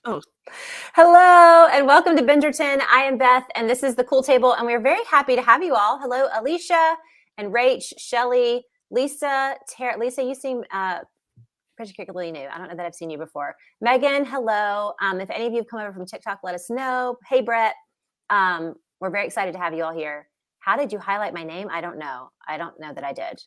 Oh, Hello and welcome to Bingerton. I am Beth and this is the Cool Table and we're very happy to have you all. Hello, Alicia and Rach, Shelly, Lisa, Tara. Lisa, you seem particularly new. I don't know that I've seen you before. Megan, hello. If any of you have come over from TikTok, let us know. Hey, Brett. We're very excited to have you all here. How did you highlight my name? I don't know. I don't know that I did.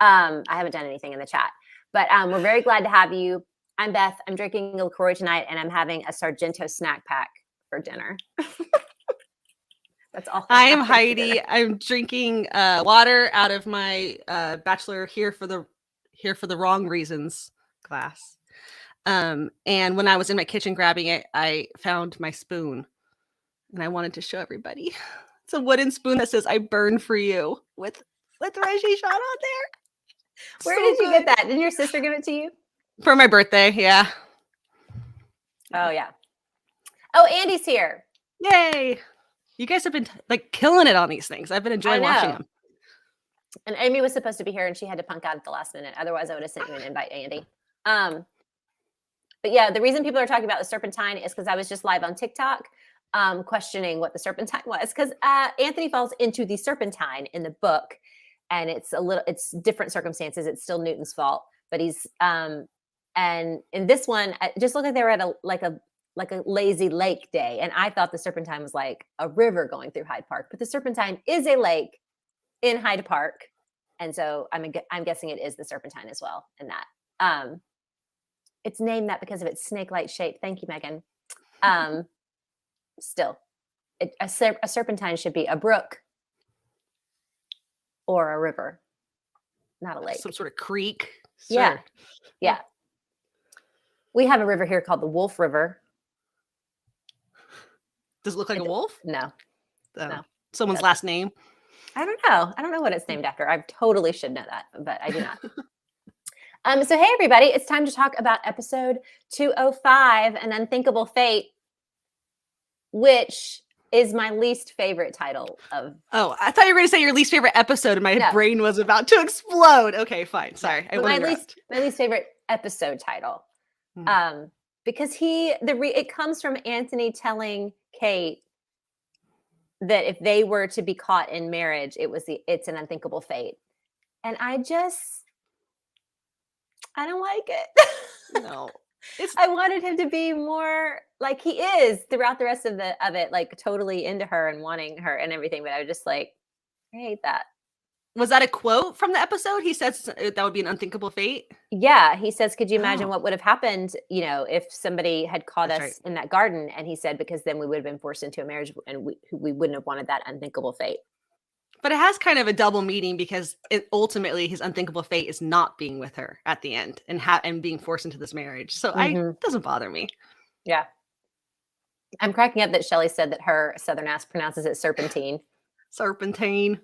I haven't done anything in the chat, but we're very glad to have you. I'm Beth. I'm drinking a LaCroix tonight, and I'm having a Sargento snack pack for dinner. That's all. I am Heidi. I'm drinking water out of my bachelor here for the wrong reasons glass. And when I was in my kitchen grabbing it, I found my spoon, and I wanted to show everybody. It's a wooden spoon that says "I burn for you" with Reggie shot on there. Where did you get that? Didn't your sister give it to you? For my birthday, yeah. Oh, yeah. Oh, Andy's here. Yay. You guys have been killing it on these things. I've been enjoying watching them. And Amy was supposed to be here and she had to punk out at the last minute. Otherwise, I would have sent you an invite, Andy. But yeah, the reason people are talking about the Serpentine is because I was just live on TikTok questioning what the Serpentine was. Because Anthony falls into the Serpentine in the book. And it's different circumstances. It's still Newton's fault. But he's and in this one, it just looked like they were at a lazy lake day. And I thought the Serpentine was like a river going through Hyde Park. But the Serpentine is a lake in Hyde Park. And so I'm guessing it is the Serpentine as well in that. It's named that because of its snake-like shape. Thank you, Megan. Still, a Serpentine should be a brook or a river, not a lake. Some sort of creek. Yeah. Yeah. We have a river here called the Wolf River. Does it look like a wolf? No. No. Someone's last name? I don't know. I don't know what it's named after. I totally should know that, but I do not. So hey, everybody. It's time to talk about episode 205, An Unthinkable Fate, which is my least favorite title of... Oh, I thought you were going to say your least favorite episode and my brain was about to explode. Okay, fine. Sorry. My least favorite episode title. Because it comes from Anthony telling Kate that if they were to be caught in marriage, it's an unthinkable fate. And I don't like it. No. I wanted him to be more like he is throughout the rest of it, like totally into her and wanting her and everything. But I was just like, I hate that. Was that a quote from the episode? He says that would be an unthinkable fate. Yeah. He says, could you imagine what would have happened, if somebody had caught us in that garden? And he said, because then we would have been forced into a marriage and we wouldn't have wanted that unthinkable fate. But it has kind of a double meaning because ultimately his unthinkable fate is not being with her at the end and being forced into this marriage. So it doesn't bother me. Yeah. I'm cracking up that Shelly said that her Southern ass pronounces it serpentine. Serpentine.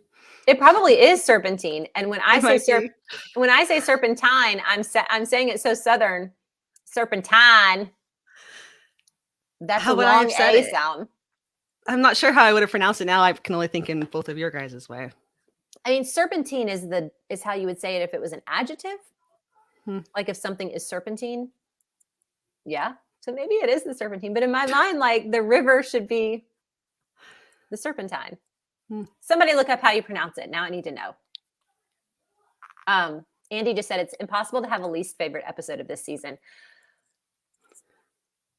It probably is serpentine. And when I say serpentine, I'm saying it so Southern. Serpentine. That's a long A sound. I'm not sure how I would have pronounced it now. I can only think in both of your guys' way. I mean, serpentine is how you would say it if it was an adjective. Like if something is serpentine. Yeah. So maybe it is the serpentine. But in my mind, like the river should be the Serpentine. Somebody look up how you pronounce it. Now I need to know. Andy just said it's impossible to have a least favorite episode of this season.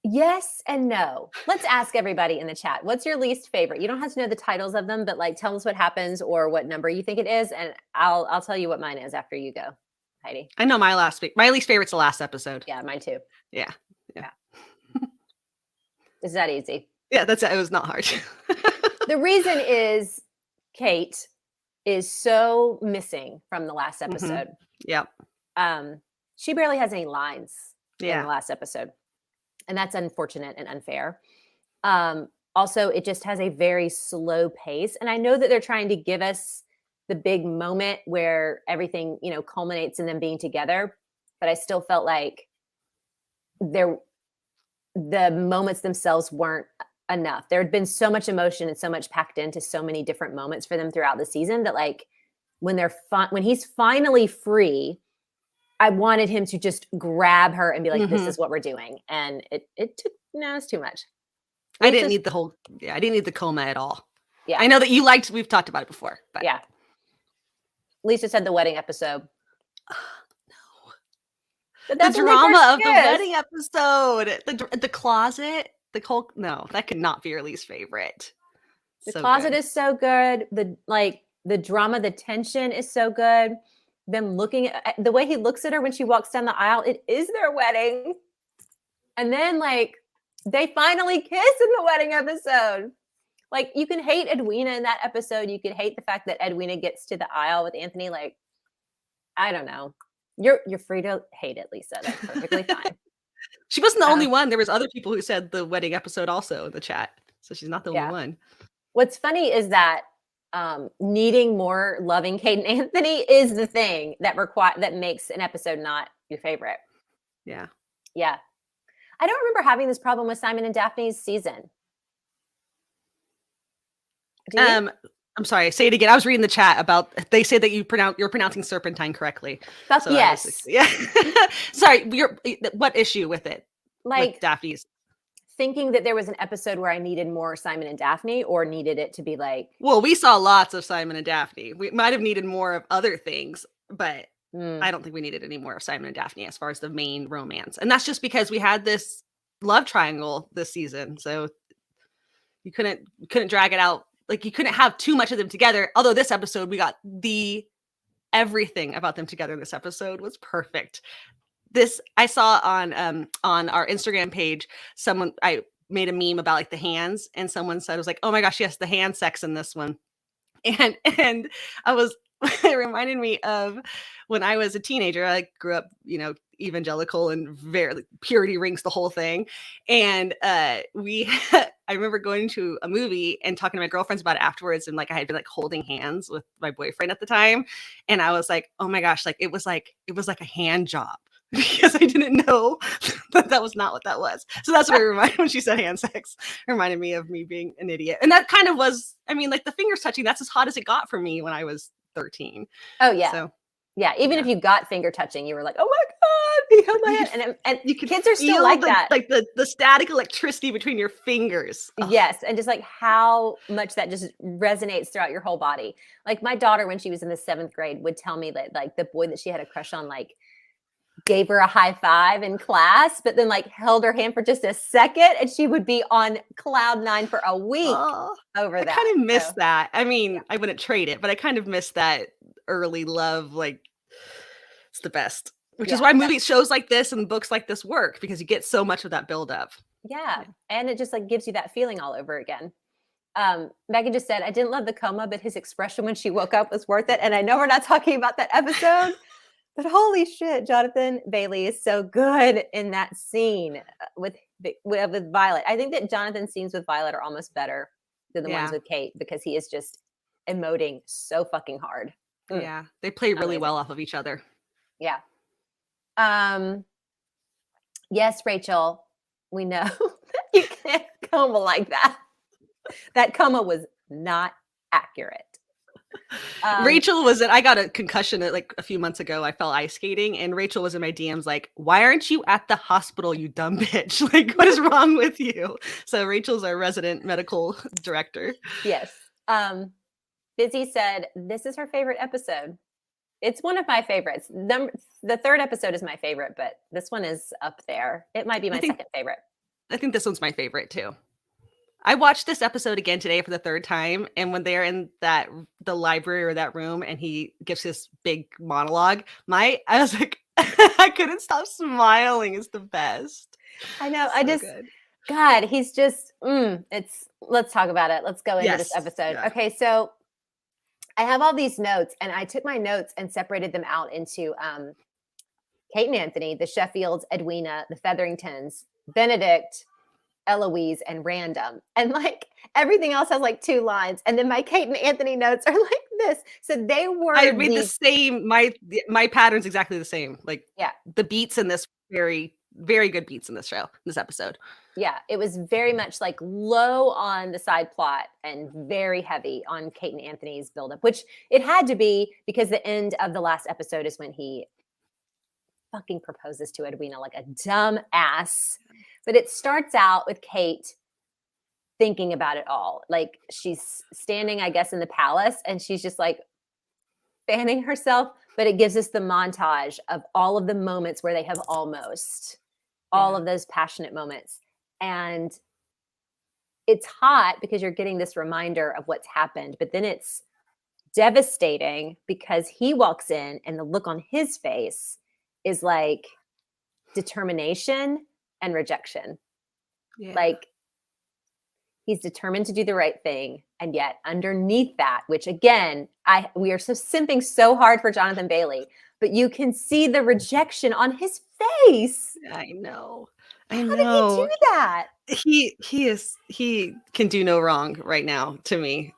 Yes and no. Let's ask everybody in the chat. What's your least favorite? You don't have to know the titles of them, but tell us what happens or what number you think it is, and I'll tell you what mine is after you go, Heidi. I know my least favorite's the last episode. Yeah, mine too. Yeah. Is that easy? Yeah, it was not hard. The reason is Kate is so missing from the last episode. Yep. She barely has any lines in the last episode. And that's unfortunate and unfair. Also, it just has a very slow pace. And I know that they're trying to give us the big moment where everything, culminates in them being together. But I still felt like the moments themselves weren't enough. There had been so much emotion and so much packed into so many different moments for them throughout the season that when he's finally free, I wanted him to just grab her and be like, this Mhm. is what we're doing. And it took, no, it's too much. I didn't Lisa's- need the whole I didn't need the coma at all. Yeah. I know that you liked we've talked about it before, but Yeah. Lisa said the wedding episode. But the that's when they drama first of the kissed. wedding episode, the closet, the whole no, that could not be your least favorite. The So closet good. is so good. The drama, the tension is so good. Them looking at the way he looks at her when she walks down the aisle, it is their wedding. And then like they finally kiss in the wedding episode. Like you can hate Edwina in that episode. You could hate the fact that Edwina gets to the aisle with Anthony. Like, I don't know. You're free to hate it, Lisa. That's perfectly fine. She wasn't the only one. There was other people who said the wedding episode also in the chat. So she's not the only one. What's funny is that needing more loving Kate and Anthony is the thing that makes an episode not your favorite. Yeah. Yeah. I don't remember having this problem with Simon and Daphne's season. Do you? I'm sorry. Say it again. I was reading the chat about. They say that you're pronouncing Serpentine correctly. Fuck so yes. Yeah. Sorry. What issue with it? Like with Daphne's thinking that there was an episode where I needed more Simon and Daphne, or needed it to be like. Well, we saw lots of Simon and Daphne. We might have needed more of other things, but I don't think we needed any more of Simon and Daphne as far as the main romance. And that's just because we had this love triangle this season, so you couldn't drag it out. Like you couldn't have too much of them together. Although this episode, we got everything about them together. This episode was perfect. This I saw on our Instagram page. I made a meme about like the hands, and someone said it was like, "Oh my gosh, yes, the hand sex in this one," and I was. It reminded me of when I was a teenager. I grew up, evangelical and very like, purity rings the whole thing. And I remember going to a movie and talking to my girlfriends about it afterwards. And like, I had been like holding hands with my boyfriend at the time. And I was like, oh my gosh, like it was like a hand job because I didn't know that was not what that was. So that's what it reminded when she said hand sex. It reminded me of me being an idiot. And that kind of was, I mean, like the fingers touching, that's as hot as it got for me when I was 13. Oh yeah. So, yeah. Even if you got finger touching, you were like, oh my God, he held my hand. And you can kids are still like that. Like the static electricity between your fingers. Ugh. Yes. And just like how much that just resonates throughout your whole body. Like my daughter, when she was in the 7th grade, would tell me that like the boy that she had a crush on, like gave her a high five in class, but then like held her hand for just a second, and she would be on cloud 9 for a week over that. I kind of miss that. I mean, I wouldn't trade it, but I kind of miss that early love. Like it's the best, which is why shows like this and books like this work, because you get so much of that buildup. Yeah. And it just like gives you that feeling all over again. Megan just said, I didn't love the coma, but his expression when she woke up was worth it. And I know we're not talking about that episode, but holy shit, Jonathan Bailey is so good in that scene with Violet. I think that Jonathan's scenes with Violet are almost better than the ones with Kate, because he is just emoting so fucking hard. Yeah, they play really well off of each other. Yeah. Yes, Rachel, we know you can't coma like that. That coma was not accurate. Rachel I got a concussion like a few months ago. I fell ice skating, and Rachel was in my DMs like, why aren't you at the hospital, you dumb bitch? Like, what is wrong with you? So Rachel's our resident medical director. Yes. Busy said, this is her favorite episode. It's one of my favorites. The 3rd episode is my favorite, but this one is up there. It might be my second favorite. I think this one's my favorite too. I watched this episode again today for the 3rd time, and when they're in the library or that room, and he gives this big monologue, I was like, I couldn't stop smiling. It's the best. I know. Good. God, he's just. Let's talk about it. Let's go into this episode. Yeah. Okay, so I have all these notes, and I took my notes and separated them out into Kate and Anthony, the Sheffields, Edwina, the Featheringtons, Benedict, Eloise, and random, and like everything else has like 2 lines, and then my Kate and Anthony notes are like this. So they were I made the same. My pattern's exactly the same. Like the beats in this very, very good beats in this episode. Yeah, it was very much like low on the side plot and very heavy on Kate and Anthony's buildup, which it had to be, because the end of the last episode is when he fucking proposes to Edwina like a dumb ass. But it starts out with Kate thinking about it all. Like she's standing, I guess, in the palace and she's just like fanning herself. But it gives us the montage of all of the moments where they have almost all of those passionate moments. And it's hot because you're getting this reminder of what's happened, but then it's devastating because he walks in and the look on his face is like determination and rejection. Yeah. Like he's determined to do the right thing. And yet underneath that, which again, we are so simping so hard for Jonathan Bailey, but you can see the rejection on his face. I know. How did he do that? He can do no wrong right now to me.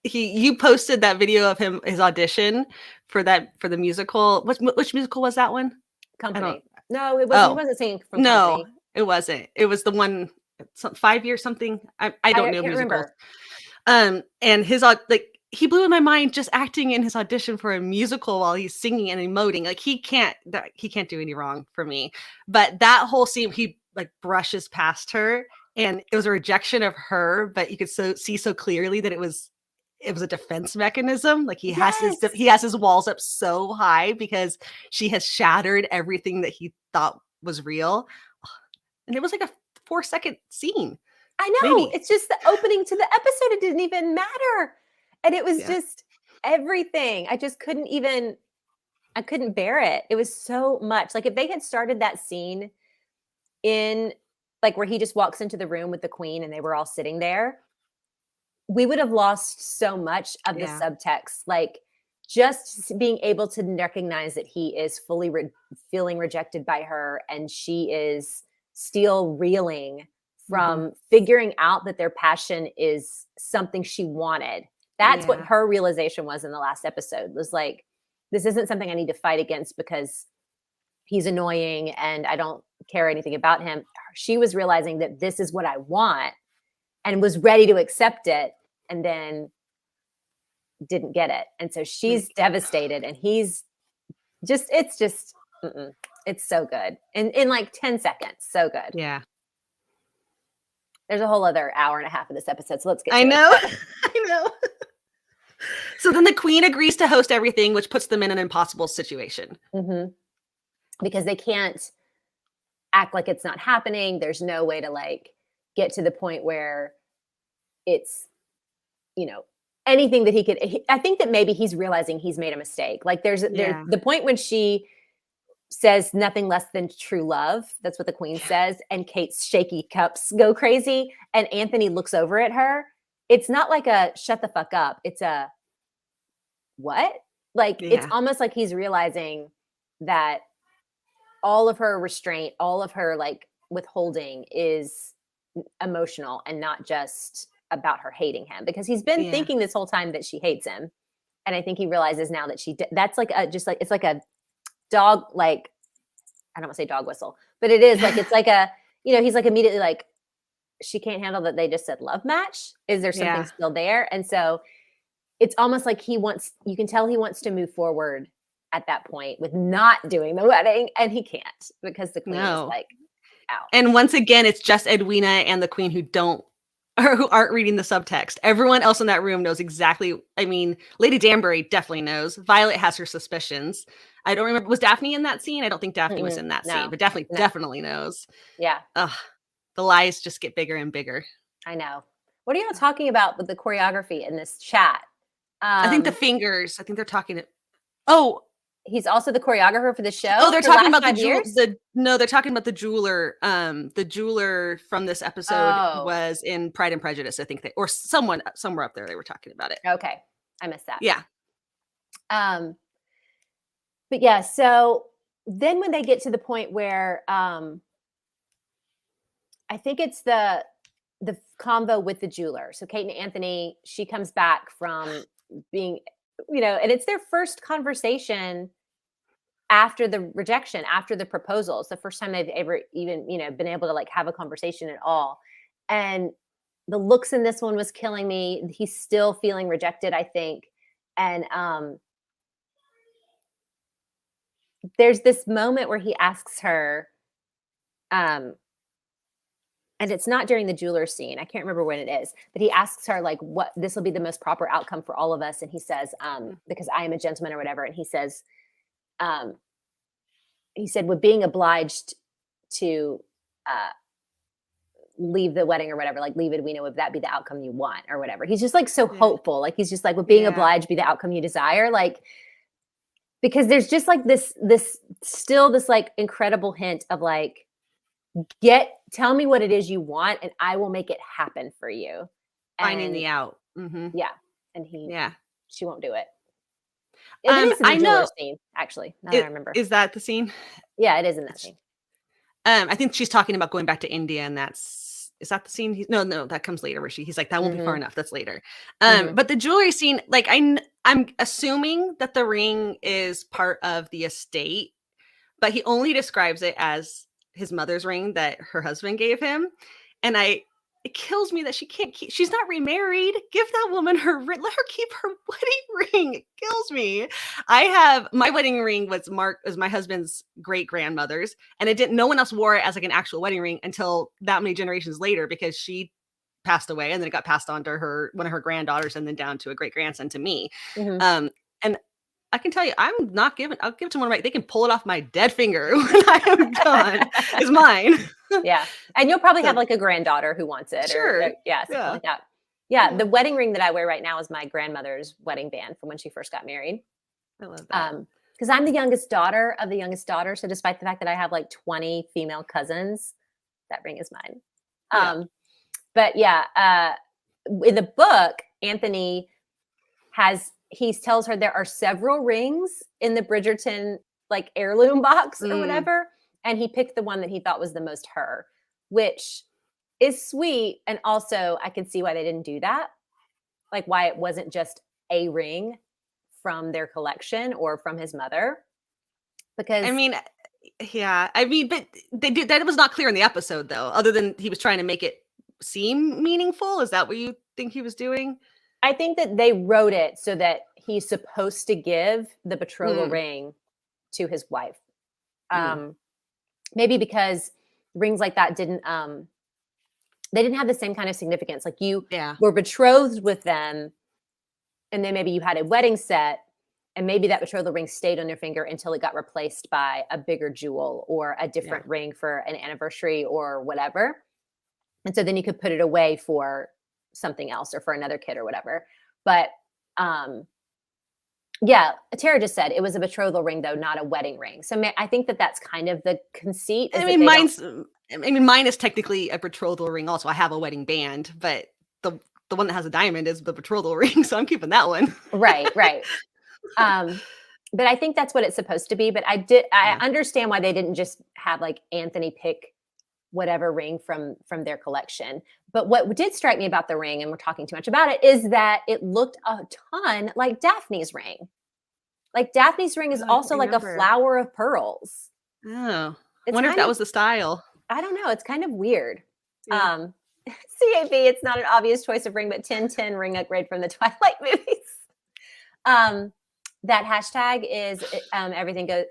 You posted that video of his audition for the musical. Which musical was that one? Company. No, it wasn't. He wasn't singing from Company. No, it wasn't. It was the one 5 years something. I don't know musicals. Remember. And his he blew in my mind just acting in his audition for a musical while he's singing and emoting. Like he can't do any wrong for me. But that whole scene, he like brushes past her, and it was a rejection of her, but you could see so clearly that it was a defense mechanism. Like he has his walls up so high because she has shattered everything that he thought was real. And it was like a 4-second scene. I know. Maybe. It's just the opening to the episode. It didn't even matter. And it was just everything. I just couldn't bear it. It was so much. Like if they had started that scene in like where he just walks into the room with the queen and they were all sitting there, we would have lost so much of the subtext. Like just being able to recognize that he is fully feeling rejected by her and she is still reeling from figuring out that their passion is something she wanted. That's what her realization was in the last episode, was like, this isn't something I need to fight against because he's annoying and I don't care anything about him. She was realizing that this is what I want and was ready to accept it, and then didn't get it. And so she's devastated, and he's just, it's so good. In like 10 seconds. So good. Yeah. There's a whole other hour and a half of this episode. So let's get to it. I know. So then the queen agrees to host everything, which puts them in an impossible situation. Mm-hmm. Because they can't act like it's not happening. There's no way to like get to the point where it's, anything that he could. I think that maybe he's realizing he's made a mistake. Like there's the point when she says nothing less than true love. That's what the queen says. And Kate's shaky cups go crazy. And Anthony looks over at her. It's not like a shut the fuck up. It's a what? Like it's almost like he's realizing that all of her restraint, all of her like withholding is emotional and not just about her hating him, because he's been thinking this whole time that she hates him. And I think he realizes now that that's like it's like a dog, like, I don't want to say dog whistle, but it is like, it's like a, he's like immediately like, she can't handle that they just said love match. Is there something still there? And so it's almost like you can tell he wants to move forward at that point with not doing the wedding, and he can't because the queen is like out. And once again, it's just Edwina and the queen who aren't reading the subtext. Everyone else in that room knows exactly. I mean, Lady Danbury definitely knows. Violet has her suspicions. I don't remember. Was Daphne in that scene? I don't think Daphne was in that scene, but definitely knows. Yeah. The lies just get bigger and bigger. I know. What are y'all talking about with the choreography in this chat? I think the fingers. I think they're talking. He's also the choreographer for the show. Oh, they're talking about they're talking about the jeweler. The jeweler from this episode was in Pride and Prejudice, I think, or somewhere up there. They were talking about it. Okay, I missed that. Yeah. But yeah, so then when they get to the point where I think it's the convo with the jeweler. So Kate and Anthony, she comes back from being, and it's their first conversation after the rejection, after the proposal. It's the first time they've ever even, been able to like have a conversation at all. And the looks in this one was killing me. He's still feeling rejected, I think. And there's this moment where he asks her, and it's not during the jeweler scene. I can't remember when it is, but he asks her like, "What this will be the most proper outcome for all of us," and he says, "Because I am a gentleman or whatever," and um, he said, "With being obliged to leave the wedding or whatever, like leave Edwina, would that be the outcome you want or whatever?" He's just like so hopeful, like he's just like, "With being obliged be the outcome you desire," like. Because there's just like this like incredible hint of like, tell me what it is you want and I will make it happen for you. Finding the out. Mm-hmm. Yeah. And she won't do it. It is in the jeweler scene, actually. Now that I remember. Is that the scene? Yeah, it is in that scene. I think she's talking about going back to India, and is that the scene? No, that comes later. Where he's like, that won't be far enough. That's later. But the jewelry scene, like I'm assuming that the ring is part of the estate, but he only describes it as his mother's ring that her husband gave him, and it kills me that she can't keep. She's not remarried. Give that woman her ring. Let her keep her wedding ring. It kills me. My wedding ring was my husband's great grandmother's, and no one else wore it as like an actual wedding ring until that many generations later, because she passed away, and then it got passed on to one of her granddaughters, and then down to a great grandson, to me. And I can tell you, I'll give it to one of my, they can pull it off my dead finger when I am done. It's mine. Yeah. And you'll probably have like a granddaughter who wants it. Sure. Something like that. Yeah. The wedding ring that I wear right now is my grandmother's wedding band from when she first got married. I love that. Because I'm the youngest daughter of the youngest daughter. So despite the fact that I have like 20 female cousins, that ring is mine. But in the book, Anthony he tells her there are several rings in the Bridgerton like heirloom box or whatever. And he picked the one that he thought was the most her, which is sweet. And also I can see why they didn't do that. Like why it wasn't just a ring from their collection or from his mother. Because but they did that. It was not clear in the episode though, other than he was trying to make it seem meaningful. Is that what you think he was doing? I think that they wrote it so that he's supposed to give the betrothal ring to his wife. Maybe because rings like that they didn't have the same kind of significance. Like you were betrothed with them, and then maybe you had a wedding set, and maybe that betrothal ring stayed on your finger until it got replaced by a bigger jewel or a different ring for an anniversary or whatever. And so then you could put it away for something else or for another kid or whatever. But Tara just said it was a betrothal ring though, not a wedding ring. So I think that's kind of the conceit. Mine is technically a betrothal ring also. I have a wedding band, but the one that has a diamond is the betrothal ring, so I'm keeping that one. Right. But I think that's what it's supposed to be. But I understand why they didn't just have like Anthony pick whatever ring from their collection. But what did strike me about the ring, and we're talking too much about it, is that it looked a ton like Daphne's ring. Like Daphne's ring is also like a flower of pearls. Oh, I wonder if that was the style. I don't know. It's kind of weird. CAB, it's not an obvious choice of ring, but 1010 ring upgrade from the Twilight movies. That hashtag is everything goes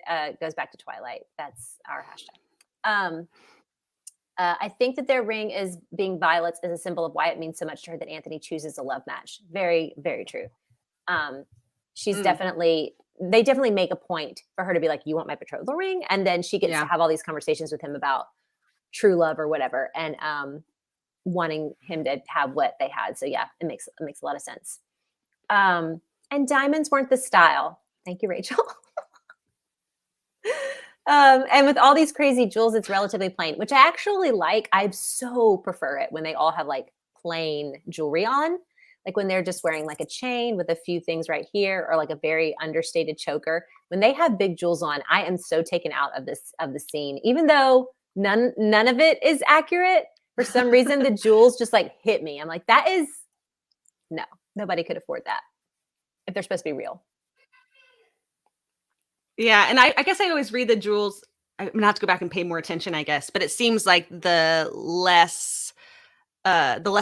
back to Twilight. That's our hashtag. I think that their ring is being violets is a symbol of why it means so much to her that Anthony chooses a love match. Very, very true. She's they definitely make a point for her to be like, you want my betrothal ring? And then she gets to have all these conversations with him about true love or whatever, and wanting him to have what they had. So it makes a lot of sense. And diamonds weren't the style. Thank you, Rachel. And with all these crazy jewels, it's relatively plain, which I actually like. I so prefer it when they all have like plain jewelry on, like when they're just wearing like a chain with a few things right here, or like a very understated choker. When they have big jewels on, I am so taken out of the scene, even though none of it is accurate. For some reason, the jewels just like hit me. I'm like, nobody could afford that if they're supposed to be real. Yeah, and I guess I always read the jewels. I'm gonna have to go back and pay more attention, I guess. But it seems like the less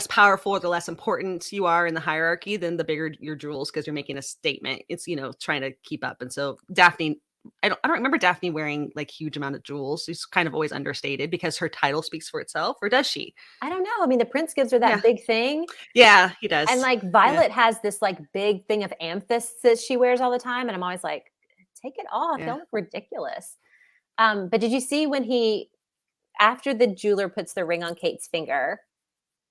powerful, the less important you are in the hierarchy, then the bigger your jewels, because you're making a statement. It's trying to keep up. And so Daphne I don't remember Daphne wearing like huge amount of jewels. She's kind of always understated because her title speaks for itself, or does she? I don't know. I mean, the prince gives her that Yeah. big thing. Yeah, he does. And like Violet has this like big thing of amethysts that she wears all the time. And I'm always like, take it off. Yeah. Don't look ridiculous. But did you see when after the jeweler puts the ring on Kate's finger,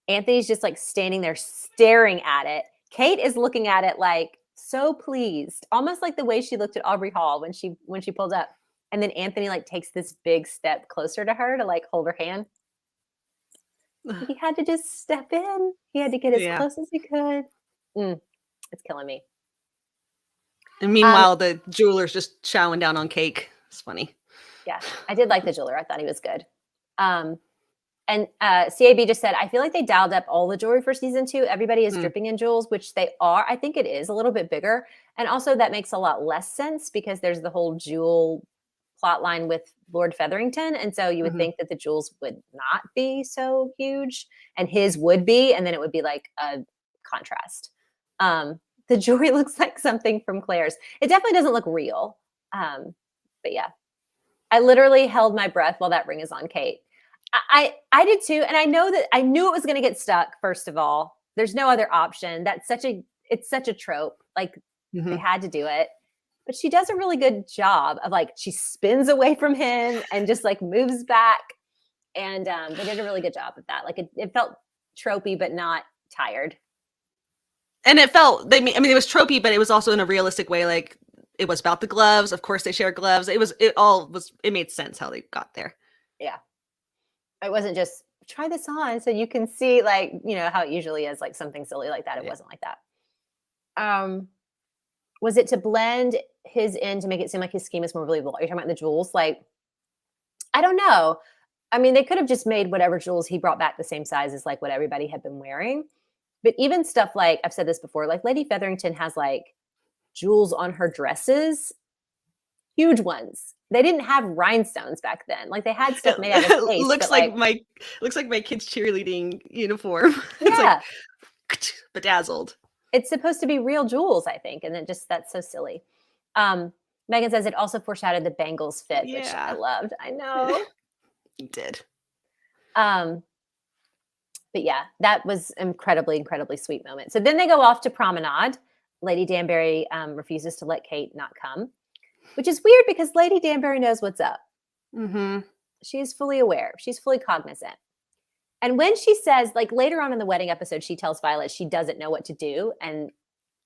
Anthony's just like standing there staring at it. Kate is looking at it like so pleased, almost like the way she looked at Aubrey Hall when she pulled up. And then Anthony like takes this big step closer to her to like hold her hand. He had to just step in. He had to get as close as he could. It's killing me. And meanwhile, the jeweler's just chowing down on cake. It's funny. Yeah, I did like the jeweler. I thought he was good. And CAB just said, I feel like they dialed up all the jewelry for season 2. Everybody is dripping in jewels, which they are. I think it is a little bit bigger. And also that makes a lot less sense because there's the whole jewel plot line with Lord Featherington. And so you would think that the jewels would not be so huge and his would be, and then it would be like a contrast. The jewelry looks like something from Claire's. It definitely doesn't look real. But yeah, I literally held my breath while that ring is on Kate. I did too. And I knew it was going to get stuck. First of all, there's no other option. It's such a trope. Like they had to do it. But she does a really good job of like, she spins away from him and just like moves back. And they did a really good job of that. Like it felt tropey, but not tired. And it felt, it was tropey, but it was also in a realistic way. Like it was about the gloves. Of course they share gloves. It made sense how they got there. Yeah. It wasn't just try this on so you can see like, how it usually is, like something silly like that. It wasn't like that. Was it to blend his in to make it seem like his scheme is more believable? Are you talking about the jewels? Like, I don't know. I mean, they could have just made whatever jewels he brought back the same size as like what everybody had been wearing. But even stuff like, I've said this before, like Lady Featherington has like jewels on her dresses, huge ones. They didn't have rhinestones back then. Like they had stuff made out of paste. looks like my kid's cheerleading uniform. Yeah. It's like bedazzled. It's supposed to be real jewels, I think. And then that's so silly. Megan says it also foreshadowed the bangles fit, which I loved. I know. You did. But yeah, that was incredibly, incredibly sweet moment. So then they go off to promenade. Lady Danbury refuses to let Kate not come, which is weird because Lady Danbury knows what's up. She is fully aware. She's fully cognizant. And when she says, like later on in the wedding episode, she tells Violet she doesn't know what to do. And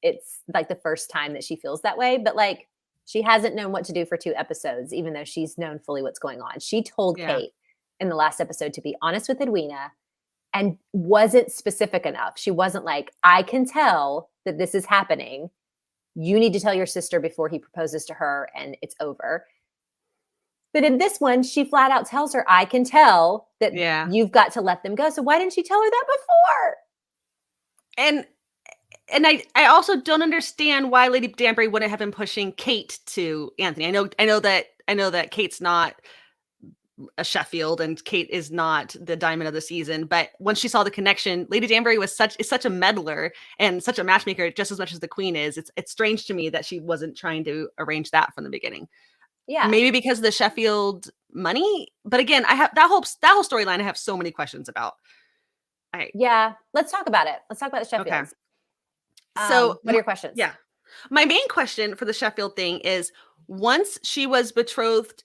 it's like the first time that she feels that way. But like she hasn't known what to do for 2 episodes, even though she's known fully what's going on. She told Kate in the last episode to be honest with Edwina and wasn't specific enough. She wasn't like, I can tell that this is happening. You need to tell your sister before he proposes to her and it's over. But in this one, she flat out tells her, I can tell that you've got to let them go. So why didn't she tell her that before? And I also don't understand why Lady Danbury wouldn't have been pushing Kate to Anthony. I know that Kate's not a Sheffield and Kate is not the diamond of the season. But when she saw the connection, Lady Danbury is such a meddler and such a matchmaker, just as much as the Queen is. It's strange to me that she wasn't trying to arrange that from the beginning. Yeah. Maybe because of the Sheffield money. But again, I have that whole storyline I have so many questions about. Yeah. Let's talk about it. Let's talk about the Sheffields. Okay. So what are your questions? Yeah. My main question for the Sheffield thing is once she was betrothed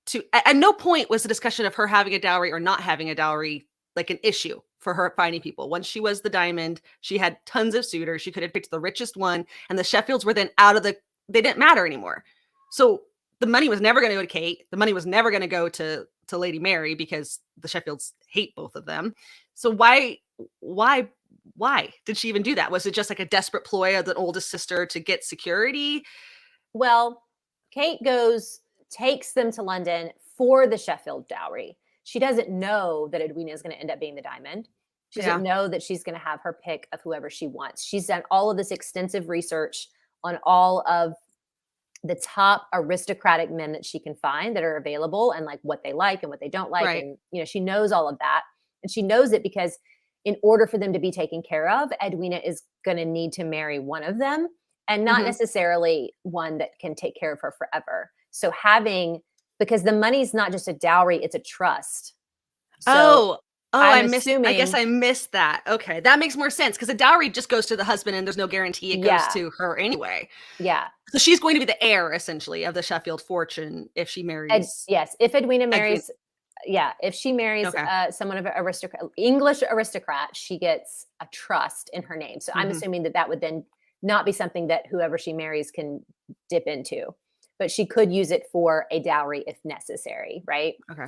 to, at no point was the discussion of her having a dowry or not having a dowry like an issue for her finding people. Once she was the diamond, she had tons of suitors. She could have picked the richest one. And the Sheffields were then they didn't matter anymore. So the money was never going to go to Kate. The money was never going to go to Lady Mary because the Sheffields hate both of them. So why did she even do that? Was it just like a desperate ploy of the oldest sister to get security? Well, Kate takes them to London for the Sheffield dowry. She doesn't know that Edwina is going to end up being the diamond. She doesn't know that she's going to have her pick of whoever she wants. She's done all of this extensive research on all of the top aristocratic men that she can find that are available and like what they like and what they don't like. Right. And, she knows all of that. And she knows it because in order for them to be taken care of, Edwina is going to need to marry one of them and not necessarily one that can take care of her forever. So because the money's not just a dowry, it's a trust. So I guess I missed that. Okay, that makes more sense because a dowry just goes to the husband and there's no guarantee it goes to her anyway. Yeah. So she's going to be the heir essentially of the Sheffield fortune if she marries. Yes, if Edwina marries, if she marries someone of an English aristocrat, she gets a trust in her name. So I'm assuming that would then not be something that whoever she marries can dip into, but she could use it for a dowry if necessary, right? Okay.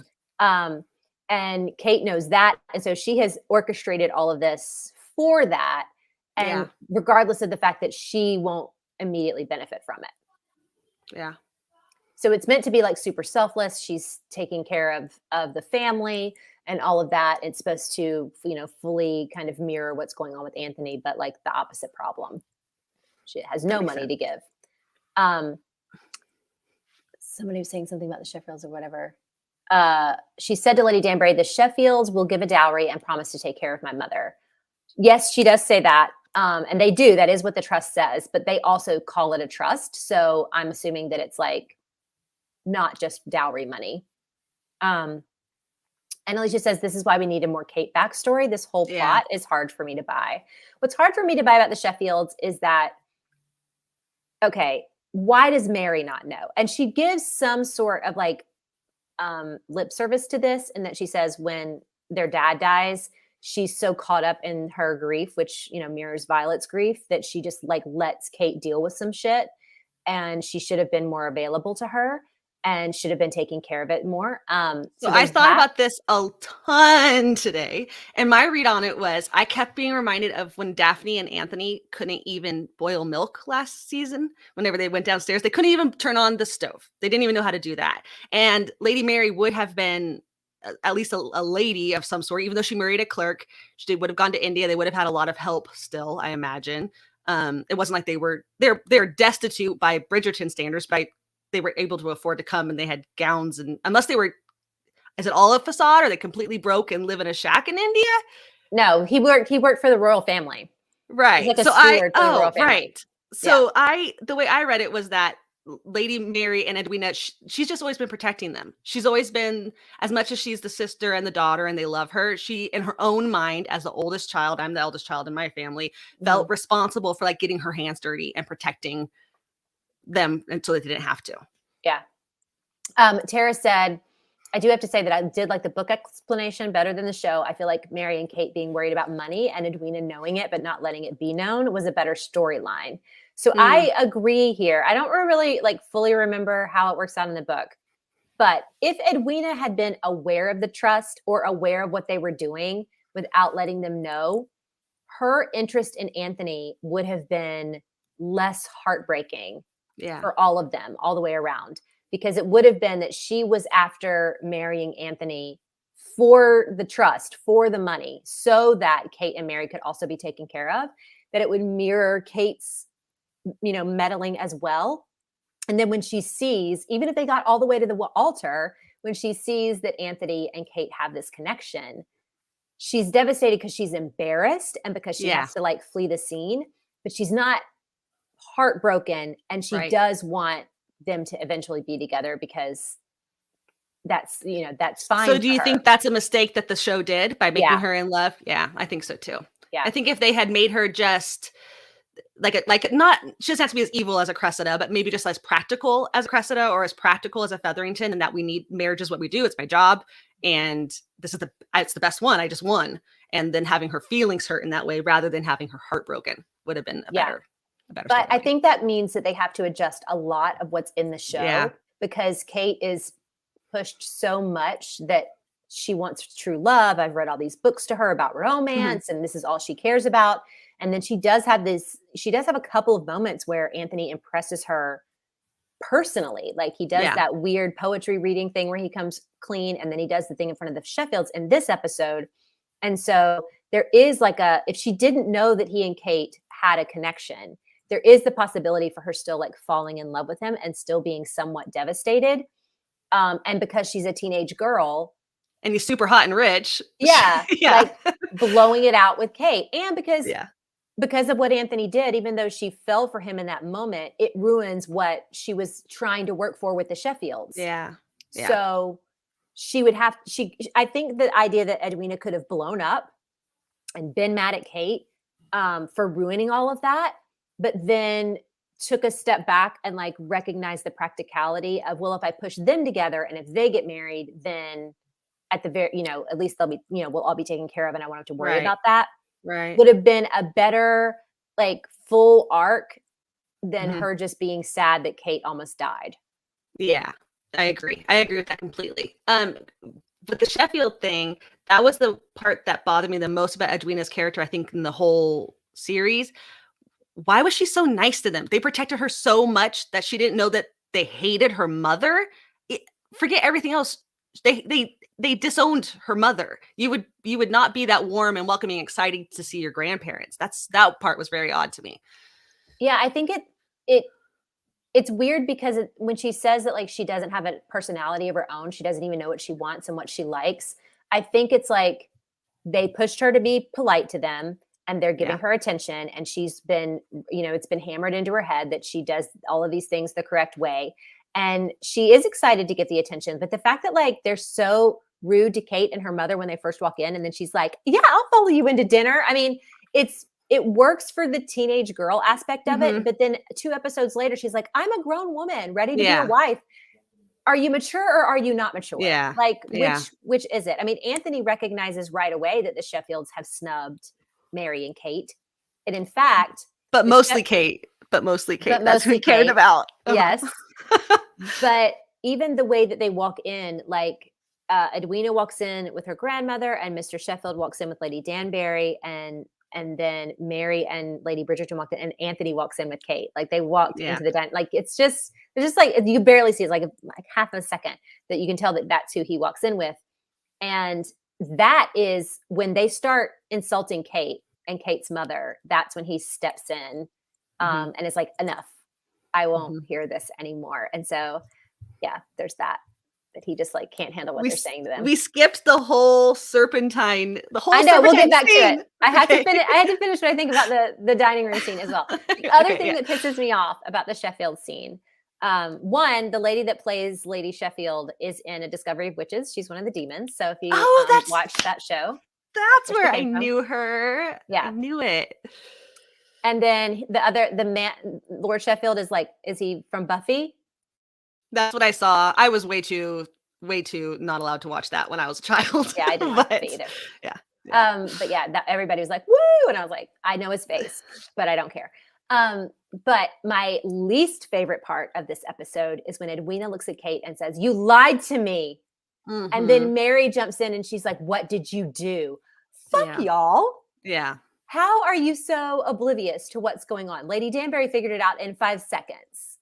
And Kate knows that. And so she has orchestrated all of this for that. And regardless of the fact that she won't immediately benefit from it. Yeah. So it's meant to be like super selfless. She's taking care of the family and all of that. It's supposed to, fully kind of mirror what's going on with Anthony, but like the opposite problem. She has no money to give. Somebody was saying something about the Sheffields or whatever. She said to Lady Danbury, the Sheffields will give a dowry and promise to take care of my mother. Yes, she does say that. And they do. That is what the trust says, but they also call it a trust. So I'm assuming that it's like not just dowry money. And Alicia says, this is why we need a more Kate backstory. This whole plot is hard for me to buy. What's hard for me to buy about the Sheffields is that, okay, why does Mary not know? And she gives some sort of like lip service to this, and that she says when their dad dies, she's so caught up in her grief, which, mirrors Violet's grief, that she just like lets Kate deal with some shit, and she should have been more available to her and should have been taking care of it more. So I thought about this a ton today, and my read on it was I kept being reminded of when Daphne and Anthony couldn't even boil milk last season. Whenever they went downstairs, they couldn't even turn on the stove. They didn't even know how to do that. And Lady Mary would have been at least a lady of some sort, even though she married a clerk. She would have gone to India. They would have had a lot of help still, I imagine. It wasn't like they're destitute by Bridgerton standards, they were able to afford to come and they had gowns, and unless they were, is it all a facade or they completely broke and live in a shack in India? No, he worked for the royal family. Right. Like So right. So the way I read it was that Lady Mary and Edwina, she's just always been protecting them. She's always been, as much as she's the sister and the daughter and they love her, she, in her own mind, as the oldest child, I'm the eldest child in my family, felt responsible for like getting her hands dirty and protecting them until they didn't have to. Yeah. Tara said, I do have to say that I did like the book explanation better than the show. I feel like Mary and Kate being worried about money and Edwina knowing it but not letting it be known was a better storyline. So I agree here. I don't really like fully remember how it works out in the book. But if Edwina had been aware of the trust or aware of what they were doing without letting them know, her interest in Anthony would have been less heartbreaking for all of them, all the way around. Because it would have been that she was after marrying Anthony for the trust, for the money, so that Kate and Mary could also be taken care of, that it would mirror Kate's, meddling as well. And then when she sees, even if they got all the way to the altar, when she sees that Anthony and Kate have this connection, she's devastated because she's embarrassed and because she has to like flee the scene, but she's not heartbroken, and she does want them to eventually be together because that's fine. So do you think that's a mistake that the show did by making her in love? Yeah, I think so too. Yeah. I think if they had made her just like not, she doesn't have to be as evil as a Cressida, but maybe just as practical as a Cressida or as practical as a Featherington, and that we need marriage is what we do. It's my job. And it's the best one. I just won. And then having her feelings hurt in that way rather than having her heart broken would have been a better but story. I think that means that they have to adjust a lot of what's in the show because Kate is pushed so much that she wants true love. I've read all these books to her about romance and this is all she cares about. And then she does have a couple of moments where Anthony impresses her personally. Like he does that weird poetry reading thing where he comes clean, and then he does the thing in front of the Sheffields in this episode. And so there is like if she didn't know that he and Kate had a connection, there is the possibility for her still like falling in love with him and still being somewhat devastated. And because she's a teenage girl. And he's super hot and rich. Like blowing it out with Kate. And because because of what Anthony did, even though she fell for him in that moment, it ruins what she was trying to work for with the Sheffields. Yeah. So she would have, I think the idea that Edwina could have blown up and been mad at Kate for ruining all of that, but then took a step back and like recognized the practicality of, well, if I push them together and if they get married, then at the very, at least they'll be, we'll all be taken care of and I won't have to worry about that. Right. Would have been a better, like, full arc than her just being sad that Kate almost died. Yeah, I agree. I agree with that completely. But the Sheffield thing, that was the part that bothered me the most about Edwina's character, I think, in the whole series. Why was she so nice to them? They protected her so much that she didn't know that they hated her mother. Forget everything else. They disowned her mother. You would not be that warm and welcoming, exciting to see your grandparents. That part was very odd to me. Yeah, I think it's weird because when she says that like she doesn't have a personality of her own, she doesn't even know what she wants and what she likes. I think it's like they pushed her to be polite to them and they're giving her attention, and she's been, it's been hammered into her head that she does all of these things the correct way. And she is excited to get the attention. But the fact that like they're so rude to Kate and her mother when they first walk in, and then she's like, yeah, I'll follow you into dinner. I mean, it works for the teenage girl aspect of it. But then 2 episodes later, she's like, I'm a grown woman ready to be a wife. Are you mature or are you not mature? Yeah. Like, which is it? I mean, Anthony recognizes right away that the Sheffields have snubbed Mary and Kate. And in fact, but mostly Kate. That's who he cared about. Yes. But even the way that they walk in, like Edwina walks in with her grandmother and Mr. Sheffield walks in with Lady Danbury, and then Mary and Lady Bridgerton walked in and Anthony walks in with Kate. Like they walked into the dining. Like it's just like you barely see. It's like half a second that you can tell that that's who he walks in with. And that is when they start insulting Kate and Kate's mother. That's when he steps in and it's like, enough. I won't hear this anymore. And so, yeah, there's that he just like can't handle what they're saying to them. We skipped the whole Serpentine. I know. We'll get back to it. I had to finish what I think about the dining room scene as well. The other thing that pisses me off about the Sheffield scene. One, the lady that plays Lady Sheffield is in A Discovery of Witches. She's one of the demons. So if you watched that show, that's where I knew her. Yeah, I knew it. And then the man, Lord Sheffield, is he from Buffy? That's what I saw. I was way too not allowed to watch that when I was a child. Yeah, I didn't watch it either. Yeah. But yeah, everybody was like, woo! And I was like, I know his face, but I don't care. But my least favorite part of this episode is when Edwina looks at Kate and says, you lied to me. And then Mary jumps in and she's like, what did you do? Fuck y'all. Yeah. How are you so oblivious to what's going on? Lady Danbury figured it out in 5 seconds.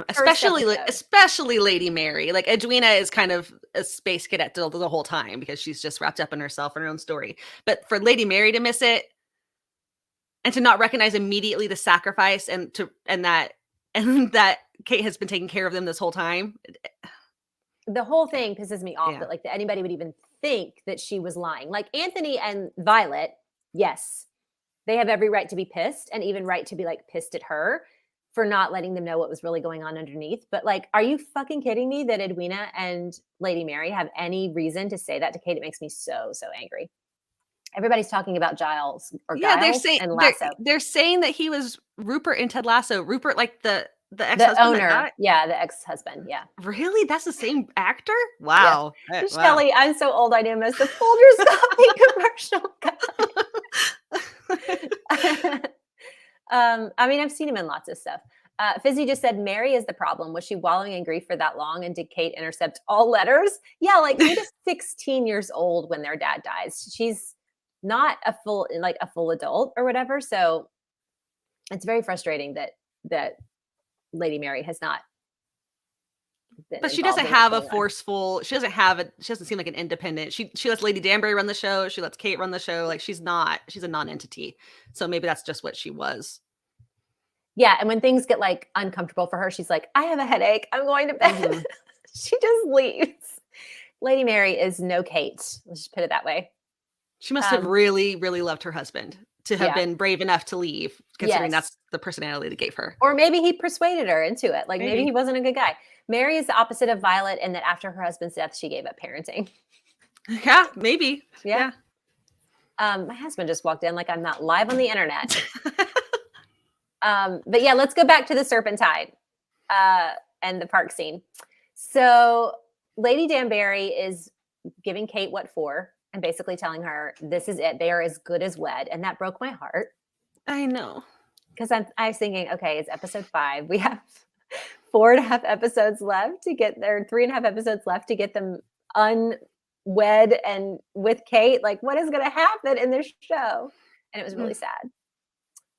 Especially Lady Mary. Like Edwina is kind of a space cadet the whole time because she's just wrapped up in herself and her own story. But for Lady Mary to miss it and to not recognize immediately the sacrifice and that Kate has been taking care of them this whole time. The whole thing pisses me off that that anybody would even think that she was lying. Like Anthony and Violet, yes, they have every right to be pissed and even right to be like pissed at her for not letting them know what was really going on underneath. But like, are you fucking kidding me that Edwina and Lady Mary have any reason to say that to Kate? It makes me so, so angry. Everybody's talking about Giles and Lasso. They're saying that he was Rupert in Ted Lasso. Rupert, like the ex-husband, the owner. Yeah, the ex-husband. Yeah. Really? That's the same actor? Wow. Yeah. Shelley, I'm so old. I knew him as the Folgers coffee commercial guy. I mean, I've seen him in lots of stuff. Fizzy just said, Mary is the problem. Was she wallowing in grief for that long? And did Kate intercept all letters? Yeah, like Kate is 16 years old when their dad dies. She's not a full adult or whatever. So it's very frustrating that Lady Mary has not been. But she doesn't have a forceful, she doesn't seem like an independent. She lets Lady Danbury run the show. She lets Kate run the show. Like she's a non-entity. So maybe that's just what she was. Yeah. And when things get like uncomfortable for her, she's like, I have a headache. I'm going to bed. She just leaves. Lady Mary is no Kate. Let's just put it that way. She must have really, really loved her husband to have Yeah. been brave enough to leave, considering Yes. that's the personality they gave her. Or maybe he persuaded her into it. Like maybe Maybe. he wasn't a good guy. Mary is the opposite of Violet in that after her husband's death, she gave up parenting. Yeah, maybe. Yeah. My husband just walked in like I'm not live on the internet. But yeah, let's go back to the Serpentine and the park scene. So Lady Danbury is giving Kate what for and basically telling her this is it. They are as good as wed. And that broke my heart. I know. Because I was thinking, okay, it's episode 5. We have 4.5 episodes left to get there, 3.5 episodes left to get them unwed and with Kate. Like, what is going to happen in this show? And it was really sad.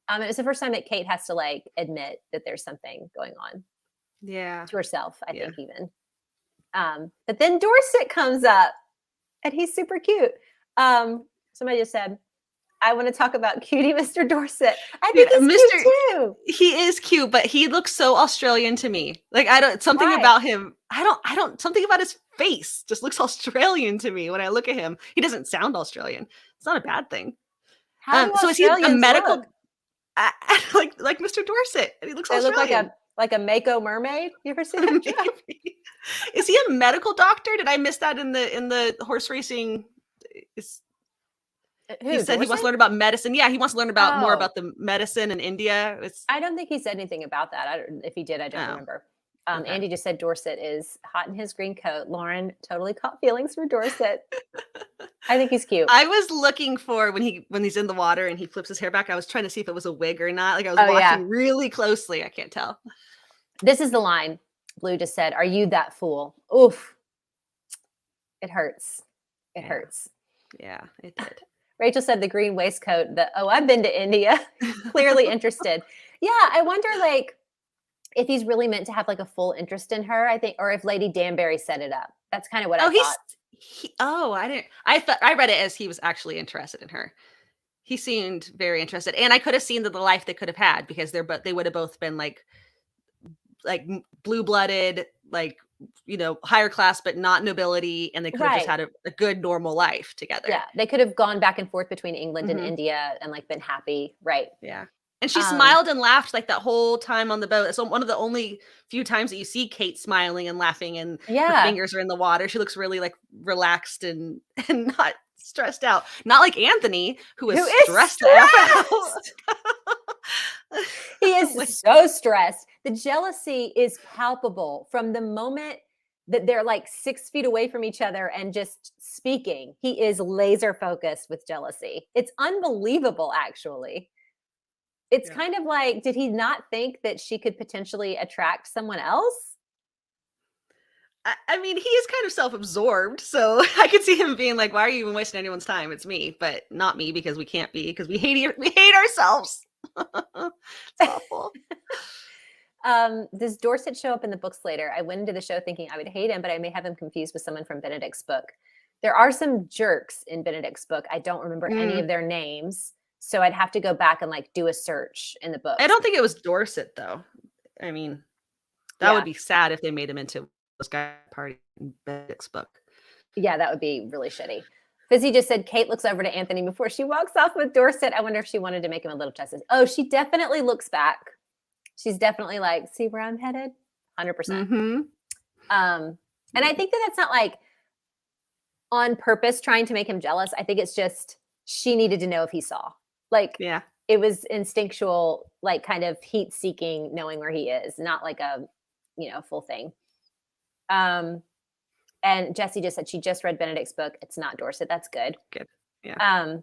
It was the first time that Kate has to like admit that there's something going on. Yeah. To herself, I think even. But then Dorset comes up, and he's super cute. Somebody just said, I want to talk about cutie Mr. Dorset. I think he's cute too. He is cute, but he looks so Australian to me. Like something about him. Something about his face just looks Australian to me when I look at him. He doesn't sound Australian. It's not a bad thing. How do so is he a medical look? like Mr. Dorset? And he looks Australian. Look like a Mako mermaid. You ever seen that show? Is he a medical doctor? Did I miss that in the horse racing? He said he wants to learn about medicine. Yeah, he wants to learn about more about the medicine in India. I don't think he said anything about that. If he did, I don't remember. Okay. Andy just said Dorset is hot in his green coat. Lauren totally caught feelings for Dorset. I think he's cute. I was looking for when he's in the water and he flips his hair back. I was trying to see if it was a wig or not. Like I was watching really closely. I can't tell. This is the line. Blue just said, "Are you that fool?" Oof. It hurts. It hurts. Yeah, it did. Rachel said the green waistcoat. I've been to India. Clearly interested. Yeah, I wonder like if he's really meant to have like a full interest in her. I think, or if Lady Danbury set it up. That's kind of what I thought. I didn't. I read it as he was actually interested in her. He seemed very interested, and I could have seen the life they could have had because they would have both been like blue-blooded, like higher class, but not nobility, and they could have just had a good normal life together. Yeah, they could have gone back and forth between England and India and like been happy, right? Yeah. And she smiled and laughed like that whole time on the boat. It's one of the only few times that you see Kate smiling and laughing, and her fingers are in the water. She looks really like relaxed and not stressed out. Not like Anthony, who is stressed out. He is so stressed. The jealousy is palpable from the moment that they're like 6 feet away from each other and just speaking. He is laser focused with jealousy. It's unbelievable, actually. It's kind of like, did he not think that she could potentially attract someone else? I mean, he is kind of self-absorbed, so I could see him being like, why are you even wasting anyone's time? It's me, but not me because we can't be, because we hate ourselves. It's awful. Does Dorset show up in the books later? I went into the show thinking I would hate him, but I may have him confused with someone from Benedict's book. There are some jerks in Benedict's book. I don't remember any of their names. So I'd have to go back and like do a search in the book. I don't think it was Dorset though. I mean, that would be sad if they made him into this guy party in Benedict's book. Yeah, that would be really shitty. Fizzy just said Kate looks over to Anthony before she walks off with Dorset. I wonder if she wanted to make him a little justice. Oh, she definitely looks back. She's definitely like, see where I'm headed? 100%. And I think that's not like on purpose trying to make him jealous. I think it's just she needed to know if he saw. Like, it was instinctual, like kind of heat seeking, knowing where he is, not like a, full thing. And Jessie just said she just read Benedict's book. It's not Dorset. That's good. Good. Yeah.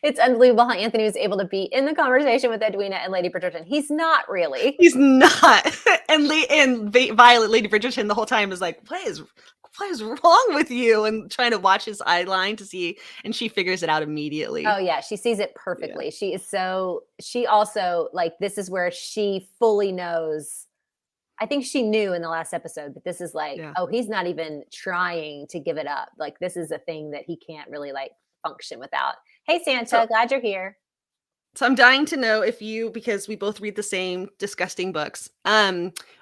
It's unbelievable how Anthony was able to be in the conversation with Edwina and Lady Bridgerton. He's not really. He's not. And Violet, Lady Bridgerton, the whole time is like, what is wrong with you? And trying to watch his eye line to see, and she figures it out immediately. Oh yeah, she sees it perfectly. Yeah. She also like, this is where she fully knows. I think she knew in the last episode that this is like, oh, he's not even trying to give it up. Like this is a thing that he can't really like function without. Hey Santa, glad you're here. So I'm dying to know if because we both read the same disgusting books.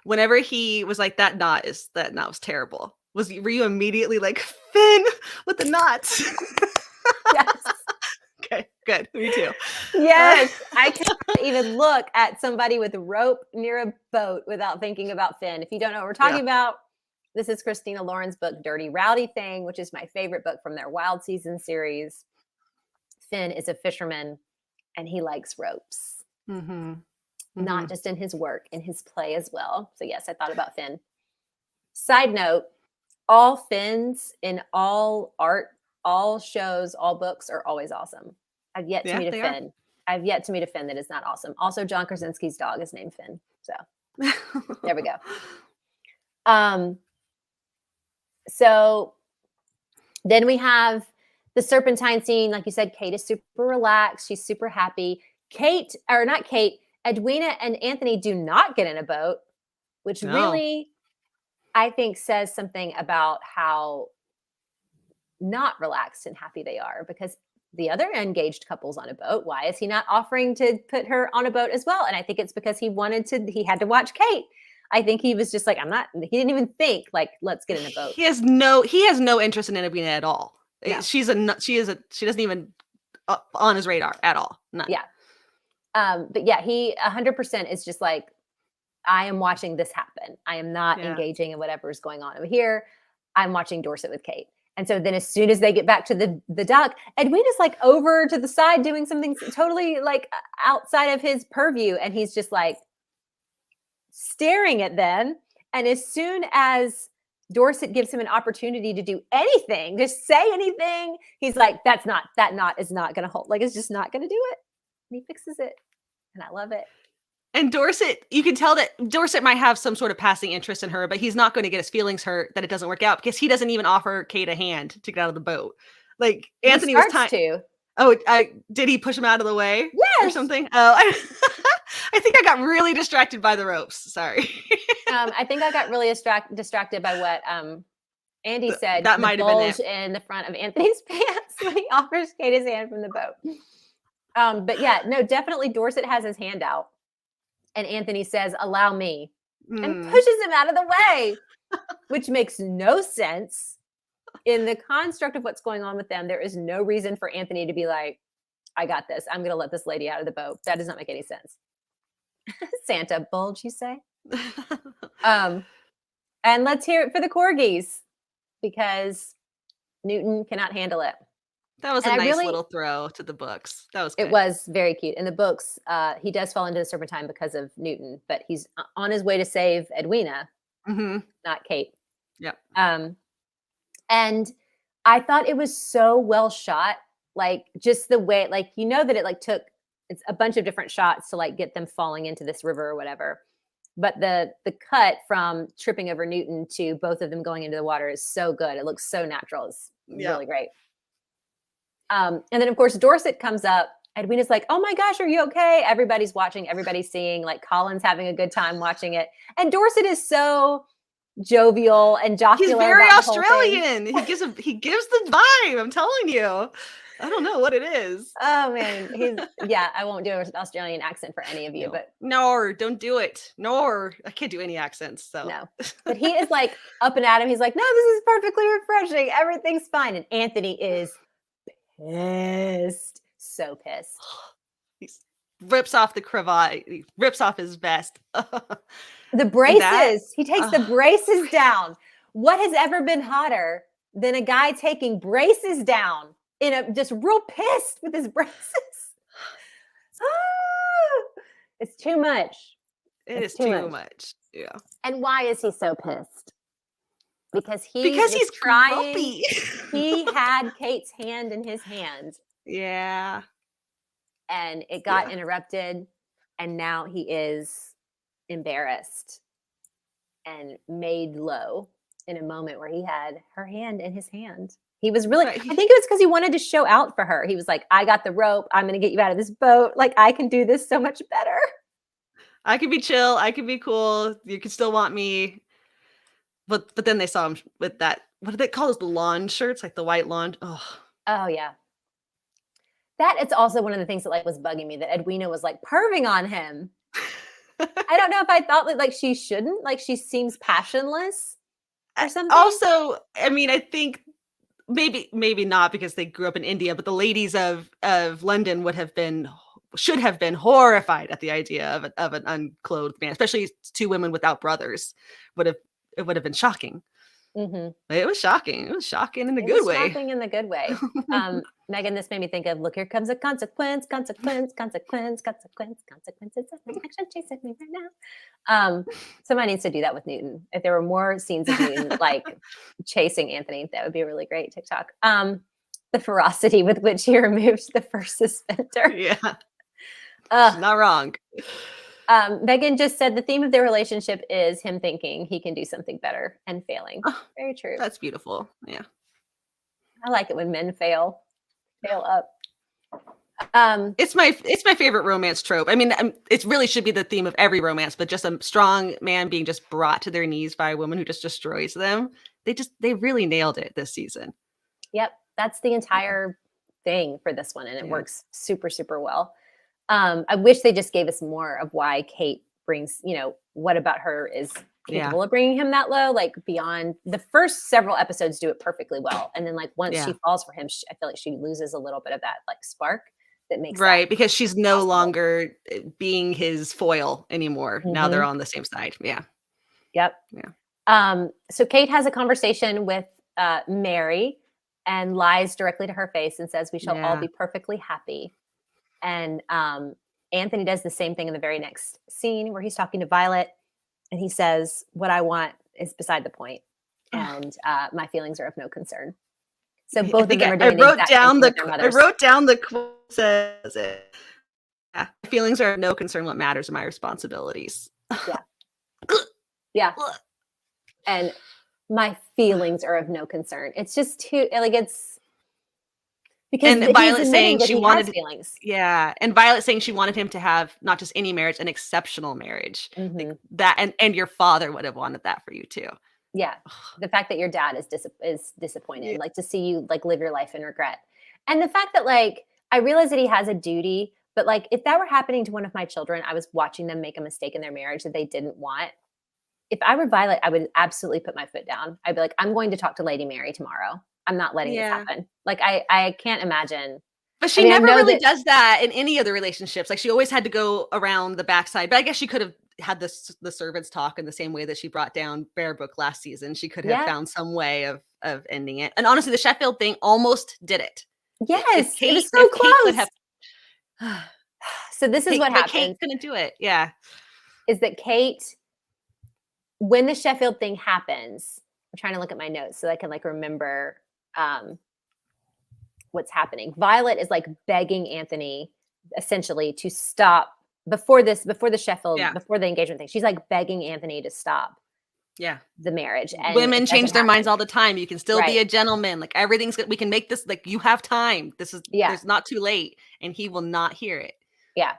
Whenever he was like, that knot was terrible. Were you immediately like, Finn with the knots? Yes. Okay. Good. Me too. Yes. I cannot even look at somebody with a rope near a boat without thinking about Finn. If you don't know what we're talking about, this is Christina Lauren's book, Dirty Rowdy Thing, which is my favorite book from their Wild Season series. Finn is a fisherman and he likes ropes. Not just in his work, in his play as well. So yes, I thought about Finn. Side note, all Finns in all art, all shows, all books are always awesome. I've yet to meet a Finn. I've yet to meet a Finn that is not awesome. Also, John Krasinski's dog is named Finn. So there we go. So then we have the Serpentine scene. Like you said, Kate is super relaxed. She's super happy. Edwina and Anthony do not get in a boat, which really, I think, says something about how not relaxed and happy they are, because the other engaged couple's on a boat. Why is he not offering to put her on a boat as well? And I think it's because he had to watch Kate. I think he was just like, he didn't even think like, let's get in a boat. He has no interest in Edwina at all. No. She doesn't even on his radar at all. None. Yeah. But yeah, he 100% is just like, I am watching this happen. I am not engaging in whatever is going on over here. I'm watching Dorset with Kate. And so then as soon as they get back to the dock, Edwina's like over to the side doing something totally like outside of his purview. And he's just like staring at them. And as soon as Dorset gives him an opportunity to do anything, just say anything, he's like, that knot is not going to hold. Like, it's just not going to do it. And he fixes it. And I love it. And Dorset, you can tell that Dorset might have some sort of passing interest in her, but he's not going to get his feelings hurt that it doesn't work out, because he doesn't even offer Kate a hand to get out of the boat. Like, Anthony was to. Oh, did he push him out of the way? Yes. Or something? Oh, I think I got really distracted by the ropes. Sorry. I think I got really distracted by what Andy said. That might have been it. In the front of Anthony's pants when he offers Kate his hand from the boat. But yeah, no, definitely Dorset has his hand out. And Anthony says, allow me, and pushes him out of the way, which makes no sense in the construct of what's going on with them. There is no reason for Anthony to be like, I got this. I'm going to let this lady out of the boat. That does not make any sense. Santa bulge, you say? And let's hear it for the corgis, because Newton cannot handle it. That was a nice little throw to the books. That was good. It was very cute. In the books, he does fall into the Serpentine because of Newton, but he's on his way to save Edwina, not Kate. Yep. And I thought it was so well shot. Like, just the way, like, you know, that it like took a bunch of different shots to like get them falling into this river or whatever. But the cut from tripping over Newton to both of them going into the water is so good. It looks so natural. It's really great. And then, of course, Dorset comes up. Edwina's like, oh my gosh, are you okay? Everybody's watching. Everybody's seeing. Like, Colin's having a good time watching it. And Dorset is so jovial and jocular. He's very Australian. He gives the vibe. I'm telling you. I don't know what it is. Oh, man. I won't do an Australian accent for any of you. But no, don't do it. No, I can't do any accents. So no. But he is like up and at him. He's like, no, this is perfectly refreshing. Everything's fine. And Anthony is pissed. So pissed. He rips off the cravat. He rips off his vest. The braces. He takes the braces down. What has ever been hotter than a guy taking braces down just real pissed with his braces? It's too much. It's too much. Yeah. And why is he so pissed? Because he's trying. grumpy. He had Kate's hand in his hand. Yeah. And it got interrupted. And now he is embarrassed and made low in a moment where he had her hand in his hand. He was really, I think it was because he wanted to show out for her. He was like, I got the rope. I'm going to get you out of this boat. Like, I can do this so much better. I can be chill. I can be cool. You can still want me. But then they saw him with that, what do they call those, the lawn shirts? Like the white lawn. Oh, yeah. That is also one of the things that like was bugging me, that Edwina was like perving on him. I don't know if I thought that like she shouldn't, like she seems passionless or something. Also, I mean, I think maybe not because they grew up in India, but the ladies of London should have been horrified at the idea of an unclothed man, especially two women without brothers. It would have been shocking. Mm-hmm. It was shocking. It was shocking in a It good was way. shocking in the good way. Megan, this made me think of, look, here comes a consequence, consequences of action chasing me right now. Somebody needs to do that with Newton. If there were more scenes of Newton like chasing Anthony, that would be a really great TikTok. The ferocity with which he removed the first suspender. Yeah. Not wrong. Megan just said the theme of their relationship is him thinking he can do something better and failing. Very true. That's beautiful. Yeah. I like it when men fail up. It's my favorite romance trope. I mean, it really should be the theme of every romance, but just a strong man being just brought to their knees by a woman who just destroys them. They really nailed it this season. Yep. That's the entire thing for this one. And it works super, super well. I wish they just gave us more of why Kate brings, what about her is capable of bringing him that low, like beyond the first several episodes do it perfectly well. And then like once she falls for him, I feel like she loses a little bit of that like spark that makes because she's no longer being his foil anymore. Now they're on the same side. Yeah. Yep. Yeah. So Kate has a conversation with Mary and lies directly to her face and says, we shall all be perfectly happy. And Anthony does the same thing in the very next scene where he's talking to Violet and he says, what I want is beside the point. And my feelings are of no concern. So both of them are doing the exact same thing with their mothers. I wrote down the quote says it. Yeah. My feelings are of no concern. What matters are my responsibilities. Yeah. And my feelings are of no concern. It's just too, like, it's because Violet saying she wanted feelings. Yeah. And Violet saying she wanted him to have not just any marriage, an exceptional marriage. Like that, and your father would have wanted that for you too. Yeah. The fact that your dad is disappointed, like to see you like live your life in regret. And the fact that like, I realize that he has a duty, but like if that were happening to one of my children, I was watching them make a mistake in their marriage that they didn't want. If I were Violet, I would absolutely put my foot down. I'd be like, I'm going to talk to Lady Mary tomorrow. I'm not letting this happen. Like I can't imagine. But she never really does that in any other relationships. Like she always had to go around the backside. But I guess she could have had the servants talk in the same way that she brought down Bear Brook last season. She could have found some way of ending it. And honestly, the Sheffield thing almost did it. Yes, it was so close. So this is what happened. Kate couldn't do it. Yeah. Is that Kate, when the Sheffield thing happens, I'm trying to look at my notes so I can like remember what's happening. Violet is like begging Anthony essentially to stop before the Sheffield, before the engagement thing. She's like begging Anthony to stop the marriage. And women change their minds all the time. You can still be a gentleman. Like everything's good. We can make this, like you have time. This is it's not too late. And he will not hear it. Yeah.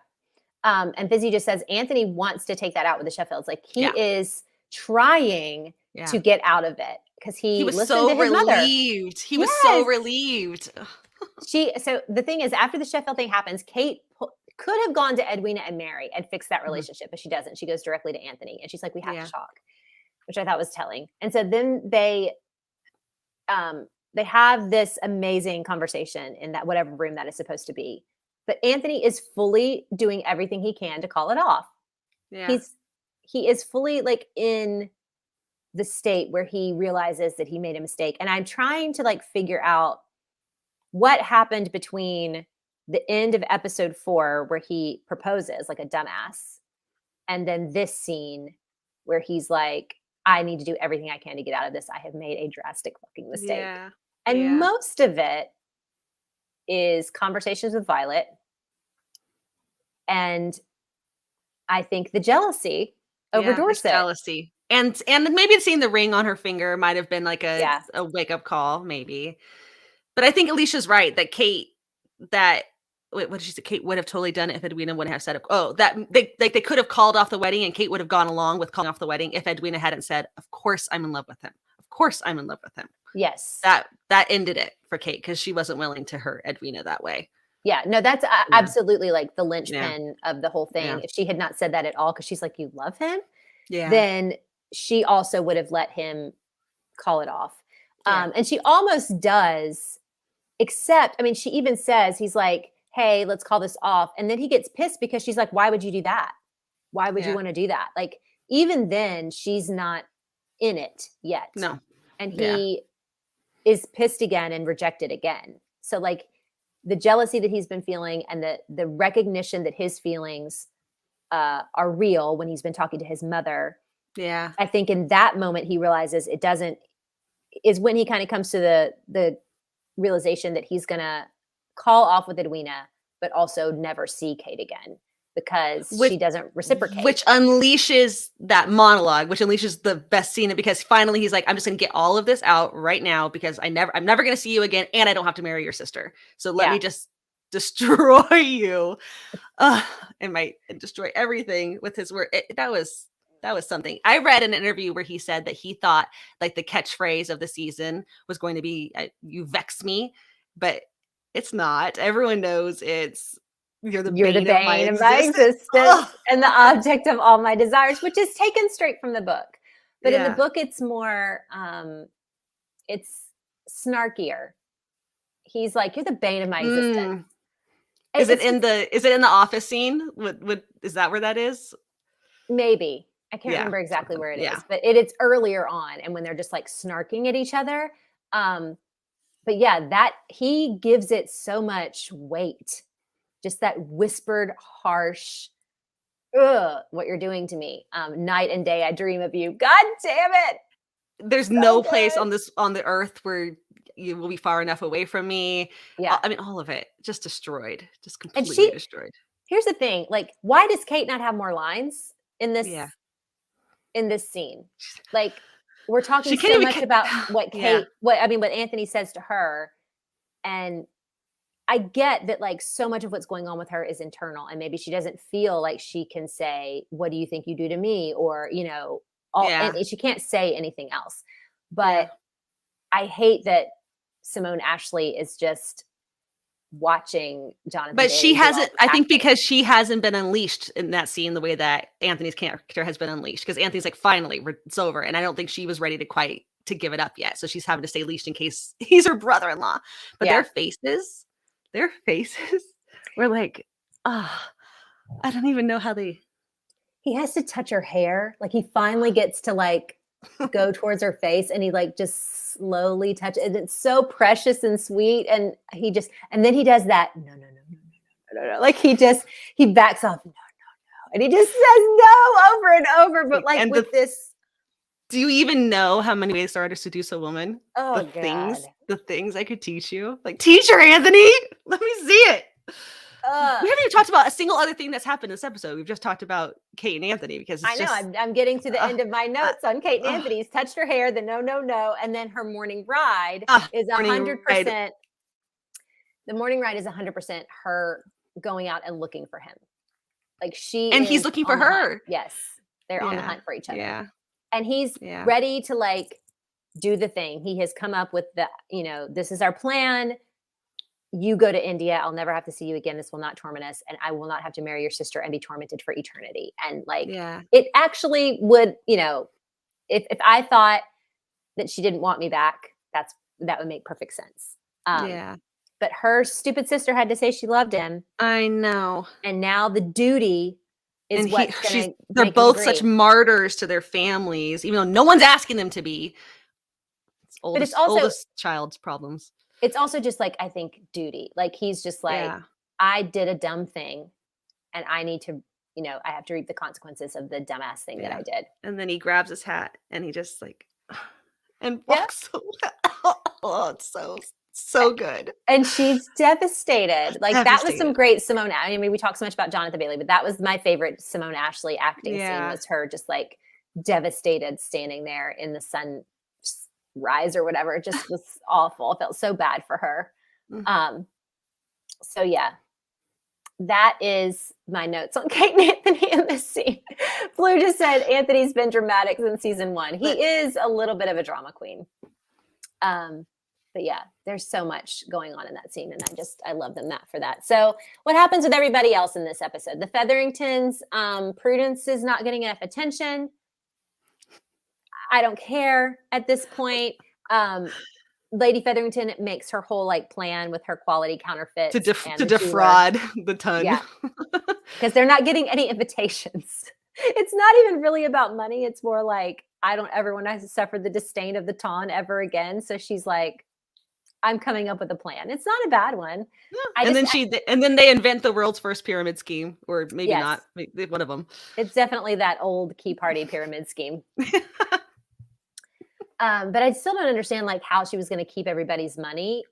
And Fizzy just says Anthony wants to take that out with the Sheffields. Like he is trying to get out of it because he was so relieved. He was so relieved. So the thing is, after the Sheffield thing happens, Kate could have gone to Edwina and Mary and fixed that relationship, but she doesn't. She goes directly to Anthony, and she's like, "We have to talk," which I thought was telling. And so then they have this amazing conversation in that whatever room that is supposed to be. But Anthony is fully doing everything he can to call it off. Yeah. He is fully like in the state where he realizes that he made a mistake. And I'm trying to like figure out what happened between the end of episode 4 where he proposes like a dumbass and then this scene where he's like, I need to do everything I can to get out of this. I have made a drastic fucking mistake. Yeah. And most of it is conversations with Violet. And I think the jealousy over Dorset. Jealousy. And maybe seeing the ring on her finger might have been like a wake-up call, maybe. But I think Alicia's right that what did she say? Kate would have totally done it if Edwina wouldn't have said it. Oh, that they could have called off the wedding and Kate would have gone along with calling off the wedding if Edwina hadn't said, of course I'm in love with him. Of course I'm in love with him. Yes. That ended it for Kate because she wasn't willing to hurt Edwina that way. Yeah, no, that's absolutely like the linchpin of the whole thing. Yeah. If she had not said that at all, because she's like, you love him, then she also would have let him call it off. And she almost does, except, I mean, she even says, he's like, hey, let's call this off. And then he gets pissed because she's like, why would you do that? Why would you want to do that? Like, even then, she's not in it yet. No. And he is pissed again and rejected again. So like the jealousy that he's been feeling and the recognition that his feelings are real when he's been talking to his mother. Yeah. I think in that moment he realizes it doesn't, is when he kind of comes to the realization that he's going to call off with Edwina, but also never see Kate again because she doesn't reciprocate. Which unleashes that monologue, which unleashes the best scene, because finally he's like, I'm just going to get all of this out right now because I'm never going to see you again, and I don't have to marry your sister. So let me just destroy you and destroy everything with his word. That was something. I read an interview where he said that he thought like the catchphrase of the season was going to be, you vex me, but it's not. Everyone knows it's, you're the bane of my existence and the object of all my desires, which is taken straight from the book. But in the book, it's more, it's snarkier. He's like, you're the bane of my existence. Is it in the office scene? Is that where that is? Maybe. I can't remember exactly where it is, but it's earlier on, and when they're just like snarking at each other. But yeah, that he gives it so much weight. Just that whispered, harsh, what you're doing to me. Night and day I dream of you. God damn it. There's no place on the earth where you will be far enough away from me. Yeah. I mean, all of it just destroyed, just completely destroyed. Here's the thing. Like, why does Kate not have more lines in this? Yeah. In this scene? Like, we're talking so much about what Kate, what Anthony says to her. And I get that like so much of what's going on with her is internal, and maybe she doesn't feel like she can say, what do you think you do to me? Or, and she can't say anything else. But I hate that Simone Ashley is just watching Jonathan. But she hasn't, I think, because she hasn't been unleashed in that scene the way that Anthony's character has been unleashed. Because Anthony's like, finally, it's over. And I don't think she was ready to give it up yet. So she's having to stay leashed in case he's her brother-in-law. But their faces were like, I don't even know how they. He has to touch her hair. Like he finally gets to like go towards her face, and he like just slowly touch it. And it's so precious and sweet. And and then he does that. No. Like he backs off. No. And he just says no over and over. But like and with this. Do you even know how many ways there are to seduce a woman? Oh, the things I could teach you. Like, teach her, Anthony. Let me see it. We haven't even talked about a single other thing that's happened in this episode. We've just talked about Kate and Anthony because I'm getting to the end of my notes on Kate and Anthony. He's touched her hair, the no, and then her morning ride is 100%. The morning ride is 100% her going out and looking for him. Like he's looking for her. Yes, they're on the hunt for each other. Yeah, and he's ready to like do the thing. He has come up with this is our plan. You go to India. I'll never have to see you again. This will not torment us. And I will not have to marry your sister and be tormented for eternity. And like, it actually would, if I thought that she didn't want me back, that would make perfect sense. But her stupid sister had to say she loved him. I know. And now the duty is they're both such martyrs to their families, even though no one's asking them to be. It's oldest child's problems. It's also just like, I think, duty. Like he's just like, I did a dumb thing and I need to, I have to reap the consequences of the dumbass thing that I did. And then he grabs his hat and he just like, and walks away. Oh, it's so good. And she's devastated. Like that was some great Simone. I mean, we talk so much about Jonathan Bailey, but that was my favorite Simone Ashley acting scene, was her just like devastated standing there in the sun rise or whatever. It just was awful. I felt so bad for her. So yeah, that is my notes on Kate and Anthony in this scene. Blue just said Anthony's been dramatic since season 1. He is a little bit of a drama queen. But yeah, there's so much going on in that scene, and I love them for that. So what happens with everybody else in this episode? The Featheringtons, Prudence is not getting enough attention. I don't care at this point. Lady Featherington makes her whole like plan with her quality counterfeits to defraud the ton. Yeah, because they're not getting any invitations. It's not even really about money. It's more like, I don't ever want to suffer the disdain of the ton ever again. So she's like, I'm coming up with a plan. It's not a bad one. Yeah. And then they invent the world's first pyramid scheme, or maybe not. Maybe one of them. It's definitely that old Key Party pyramid scheme. But I still don't understand like how she was going to keep everybody's money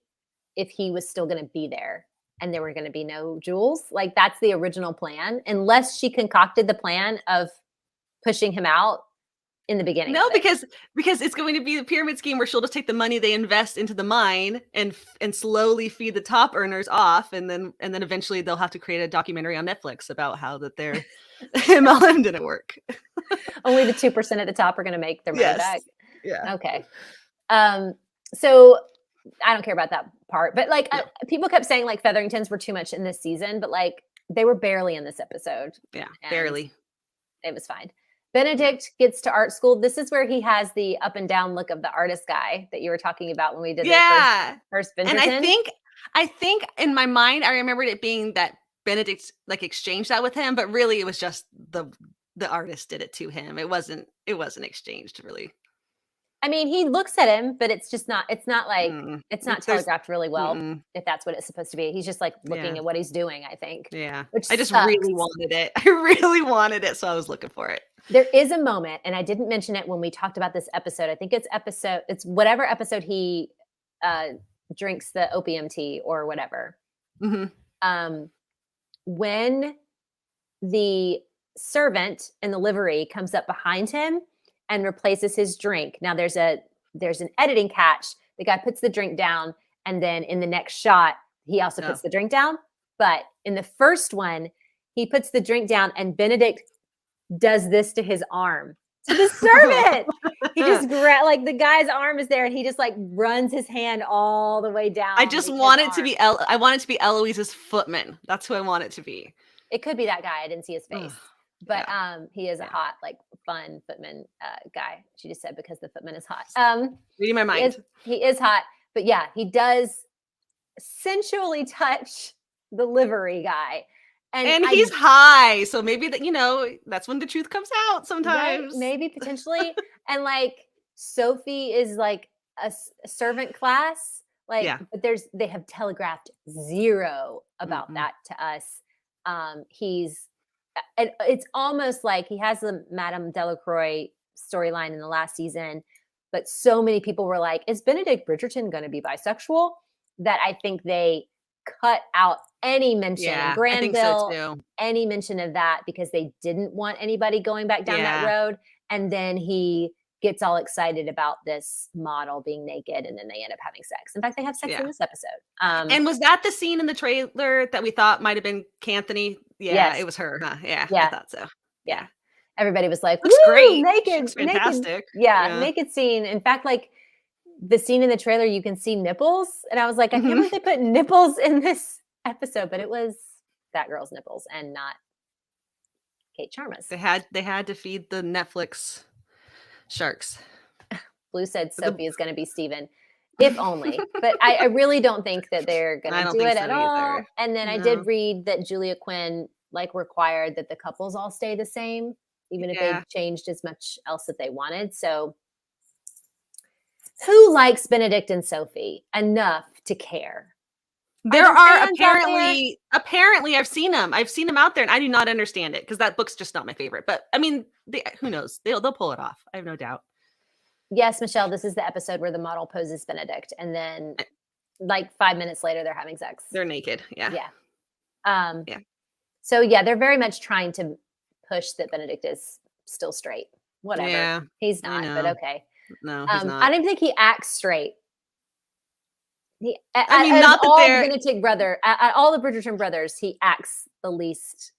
if he was still going to be there and there were going to be no jewels. Like that's the original plan, unless she concocted the plan of pushing him out in the beginning. No, because it's going to be the pyramid scheme where she'll just take the money they invest into the mine and slowly feed the top earners off, and then eventually they'll have to create a documentary on Netflix about how that their MLM didn't work. Only the 2% at the top are going to make their money back. Yeah. Okay. So I don't care about that part, but like people kept saying like Featheringtons were too much in this season, but like they were barely in this episode. Yeah, barely. It was fine. Benedict gets to art school. This is where he has the up and down look of the artist guy that you were talking about when we did the first Bingerton. And I think in my mind, I remembered it being that Benedict like exchanged that with him, but really it was just the artist did it to him. It wasn't exchanged really. I mean, he looks at him, but it's not telegraphed really well if that's what it's supposed to be. He's just like looking at what he's doing, I think. Yeah. Which I just really wanted it. I really wanted it, so I was looking for it. There is a moment, and I didn't mention it when we talked about this episode. I think it's whatever episode he drinks the opium tea or whatever. Mm-hmm. When the servant in the livery comes up behind him and replaces his drink. Now there's an editing catch. The guy puts the drink down, and then in the next shot, he also puts the drink down. But in the first one, he puts the drink down, and Benedict does this to his arm, to the servant. He just like the guy's arm is there, and he just like runs his hand all the way down. I just want it to be I want it to be Eloise's footman. That's who I want it to be. It could be that guy. I didn't see his face. But he is a hot, like fun footman guy. She just said because the footman is hot. Reading my mind. He is hot. But yeah, he does sensually touch the livery guy. And he's high. So maybe that's when the truth comes out sometimes. Right? Maybe potentially. And like Sophie is like a servant class. Like, but they have telegraphed zero about that to us. And it's almost like he has the Madame Delacroix storyline in the last season, but so many people were like, is Benedict Bridgerton going to be bisexual? That I think they cut out any mention of Granville, any mention of that, because they didn't want anybody going back down that road. And then he gets all excited about this model being naked, and then they end up having sex. In fact, they have sex in this episode. And was that the scene in the trailer that we thought might have been Canthony? Yeah, it was her, huh? Yeah, I thought so. Yeah. Everybody was like, looks great. Naked. Looks fantastic. Naked scene. In fact, like the scene in the trailer, you can see nipples. And I was like, I can't believe they put nipples in this episode, but it was that girl's nipples and not Kate Charmas. They had to feed the Netflix sharks. Blue said Sophie is going to be Steven. If only. But I really don't think that they're going to do it at all. And then I did read that Julia Quinn like required that the couples all stay the same, even if they changed as much else that they wanted. So who likes Benedict and Sophie enough to care? There are apparently I've seen them out there, and I do not understand it because that book's just not my favorite. But I mean, who knows? They'll pull it off. I have no doubt. Yes, Michelle, this is the episode where the model poses Benedict, and then like 5 minutes later, they're having sex. They're naked. Yeah. Yeah. So yeah, they're very much trying to push that Benedict is still straight. Whatever. Yeah, he's not, but okay. No, he's not. I don't think he acts straight. Not that they're Benedict brother. At all the Bridgerton brothers, he acts the least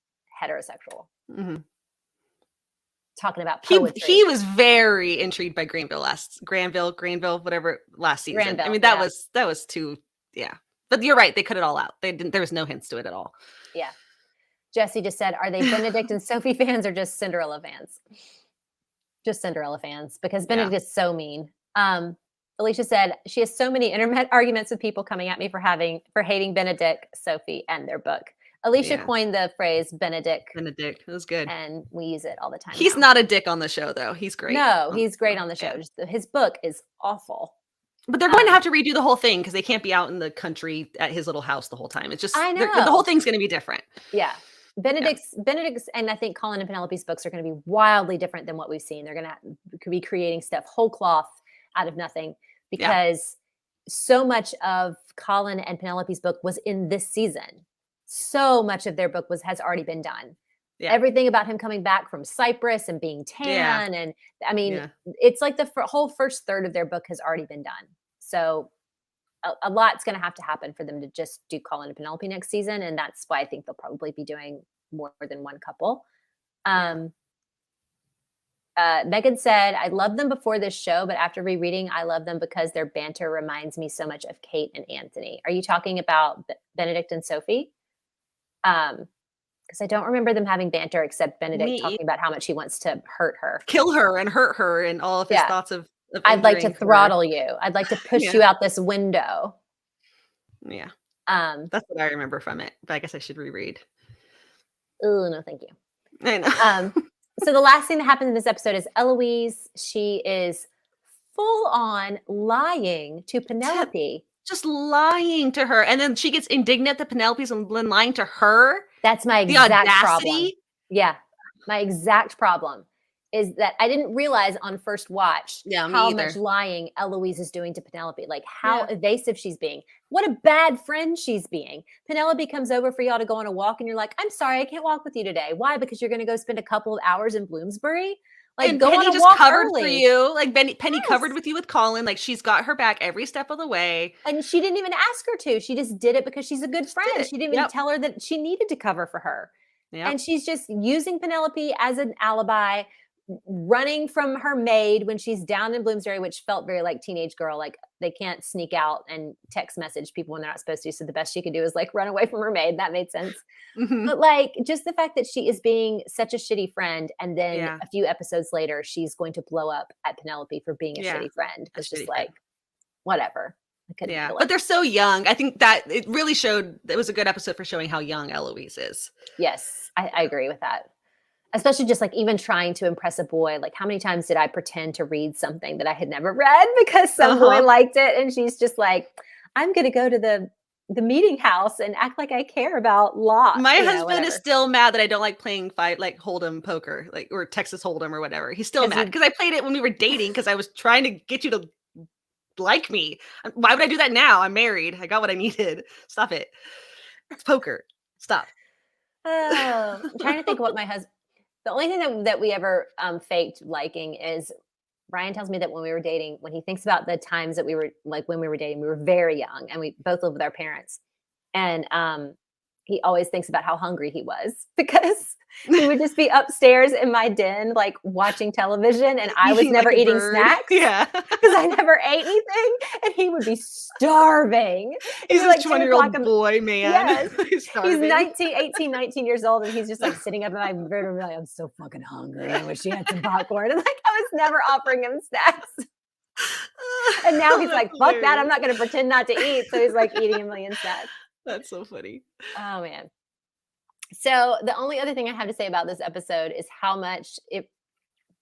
heterosexual. Mm-hmm. Talking about poetry. He was very intrigued by Granville, whatever last season. Granville, I mean, that was too, But you're right, they cut it all out. There was no hints to it at all. Yeah. Jesse just said, are they Benedict and Sophie fans or just Cinderella fans? Just Cinderella fans, because Benedict is so mean. Alicia said she has so many internet arguments with people coming at me for hating Benedict, Sophie, and their book. Alicia coined the phrase Benedict. Benedict. It was good. And we use it all the time. He's not a dick on the show, though. He's great. No, he's great on the show. Just his book is awful. But they're going to have to redo the whole thing because they can't be out in the country at his little house the whole time. It's just, I know. The whole thing's going to be different. Yeah. Benedict's, and I think Colin and Penelope's books are going to be wildly different than what we've seen. They're going to be creating stuff whole cloth out of nothing because so much of Colin and Penelope's book was in this season. So much of their book has already been done. Yeah. Everything about him coming back from Cyprus and being tan. And I mean, it's like the whole first third of their book has already been done. So a lot's going to have to happen for them to just do Colin and Penelope next season. And that's why I think they'll probably be doing more than one couple. Megan said, I loved them before this show, but after rereading, I love them because their banter reminds me so much of Kate and Anthony. Are you talking about Benedict and Sophie? Because I don't remember them having banter except Benedict talking about how much he wants to hurt her. Kill her and hurt her and all of his thoughts of I'd like to throttle you. I'd like to push you out this window. Yeah. That's what I remember from it. But I guess I should reread. Oh, no, thank you. I know. So the last thing that happened in this episode is Eloise. She is full on lying to Penelope. Just lying to her. And then she gets indignant that Penelope's lying to her. That's my exact problem. Yeah. My exact problem is that I didn't realize on first watch how much lying Eloise is doing to Penelope. Like how evasive she's being. What a bad friend she's being. Penelope comes over for y'all to go on a walk and you're like, I'm sorry, I can't walk with you today. Why? Because you're going to go spend a couple of hours in Bloomsbury? Like, and go Penny on a just walk covered early. for you. Like Penny covered with you with Colin. Like she's got her back every step of the way. And she didn't even ask her to. She just did it because she's a good friend. She didn't even tell her that she needed to cover for her. And she's just using Penelope as an alibi, running from her maid when she's down in Bloomsbury, which felt very like teenage girl. Like they can't sneak out and text message people when they're not supposed to. So the best she could do is like run away from her maid. That made sense. But like just the fact that she is being such a shitty friend. And then a few episodes later, she's going to blow up at Penelope for being a shitty friend. It's just like, whatever. But they're so young. I think that it really showed, it was a good episode for showing how young Eloise is. Yes, I agree with that. Especially just like even trying to impress a boy. Like how many times did I pretend to read something that I had never read because some boy liked it? And she's just like, I'm going to go to the meeting house and act like I care about law. My husband is still mad that I don't like playing Hold'em poker, like, or Texas Hold'em or whatever. He's still mad because I played it when we were dating because I was trying to get you to like me. Why would I do that now? I'm married. I got what I needed. Stop it. It's poker. Stop. Oh, I'm trying to think what my husband. The only thing that we ever faked liking is Ryan tells me that when we were dating, when he thinks about the times that we were like when we were dating, we were very young and we both lived with our parents. And he always thinks about how hungry he was because he would just be upstairs in my den, like watching television, and I was never eating snacks. Yeah, because I never ate anything, and he would be starving. He's like 20-year-old boy, man. Yes, he's 18, 19 years old, and he's just like sitting up in my bedroom, like, I'm so fucking hungry. I wish he had some popcorn. And like I was never offering him snacks. And now he's like, fuck that. I'm not going to pretend not to eat. So he's like eating a million snacks. That's so funny. Oh, man. So the only other thing I have to say about this episode is how much it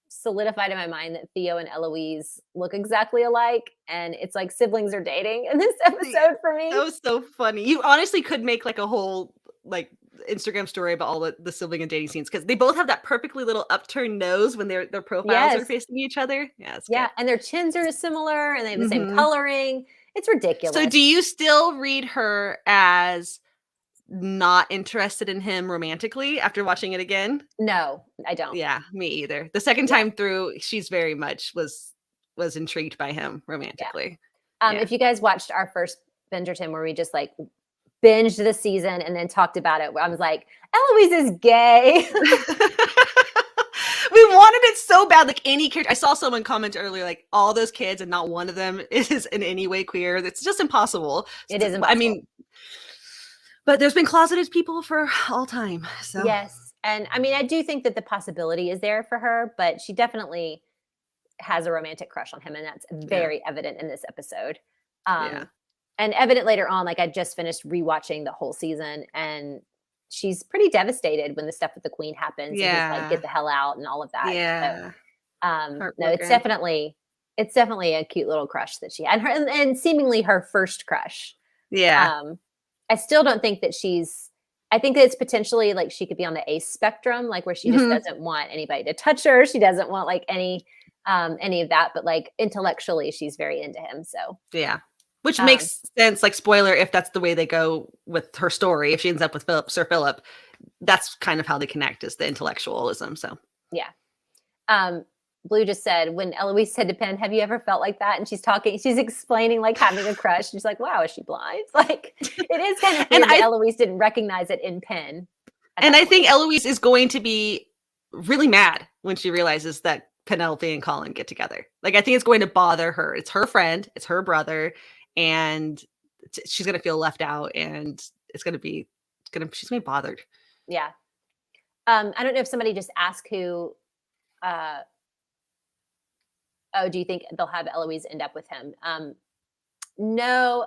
solidified in my mind that Theo and Eloise look exactly alike. And it's like siblings are dating in this episode for me. That was so funny. You honestly could make like a whole like Instagram story about all the sibling and dating scenes because they both have that perfectly little upturned nose when their profiles are facing each other. Yeah, and their chins are similar and they have the same coloring. It's ridiculous. So do you still read her as not interested in him romantically after watching it again? No, I don't. Yeah, me either. The second time through, she's very much was intrigued by him romantically. If you guys watched our first Bingerton where we just like binged the season and then talked about it, I was like, Eloise is gay. We wanted it so bad, like any character. I saw someone comment earlier, like all those kids and not one of them is in any way queer. It's just impossible. It is impossible. I mean, but there's been closeted people for all time. So yes. And I mean, I do think that the possibility is there for her, but she definitely has a romantic crush on him, and that's very evident in this episode. Yeah. And evident later on, like I just finished rewatching the whole season, and she's pretty devastated when the stuff with the queen happens, and he's like, "Get the hell out," and all of that. Yeah. So, no, it's definitely a cute little crush that she had, and seemingly her first crush. Yeah. I still don't think that I think that it's potentially like she could be on the ace spectrum, like where she just doesn't want anybody to touch her. She doesn't want like any of that, but like intellectually, she's very into him. So yeah. Which makes sense, like spoiler, if that's the way they go with her story, if she ends up with Sir Philip, that's kind of how they connect, is the intellectualism. So yeah. Blue just said, when Eloise said to Penn, "Have you ever felt like that?" And she's explaining like having a crush. She's like, "Wow, is she blind?" Like it is kind of weird that Eloise didn't recognize it in Penn. And I think Eloise is going to be really mad when she realizes that Penelope and Colin get together. Like I think it's going to bother her. It's her friend, it's her brother, and she's going to feel left out, and she's going to be bothered. Yeah. I don't know if somebody just asked who do you think they'll have Eloise end up with him? No,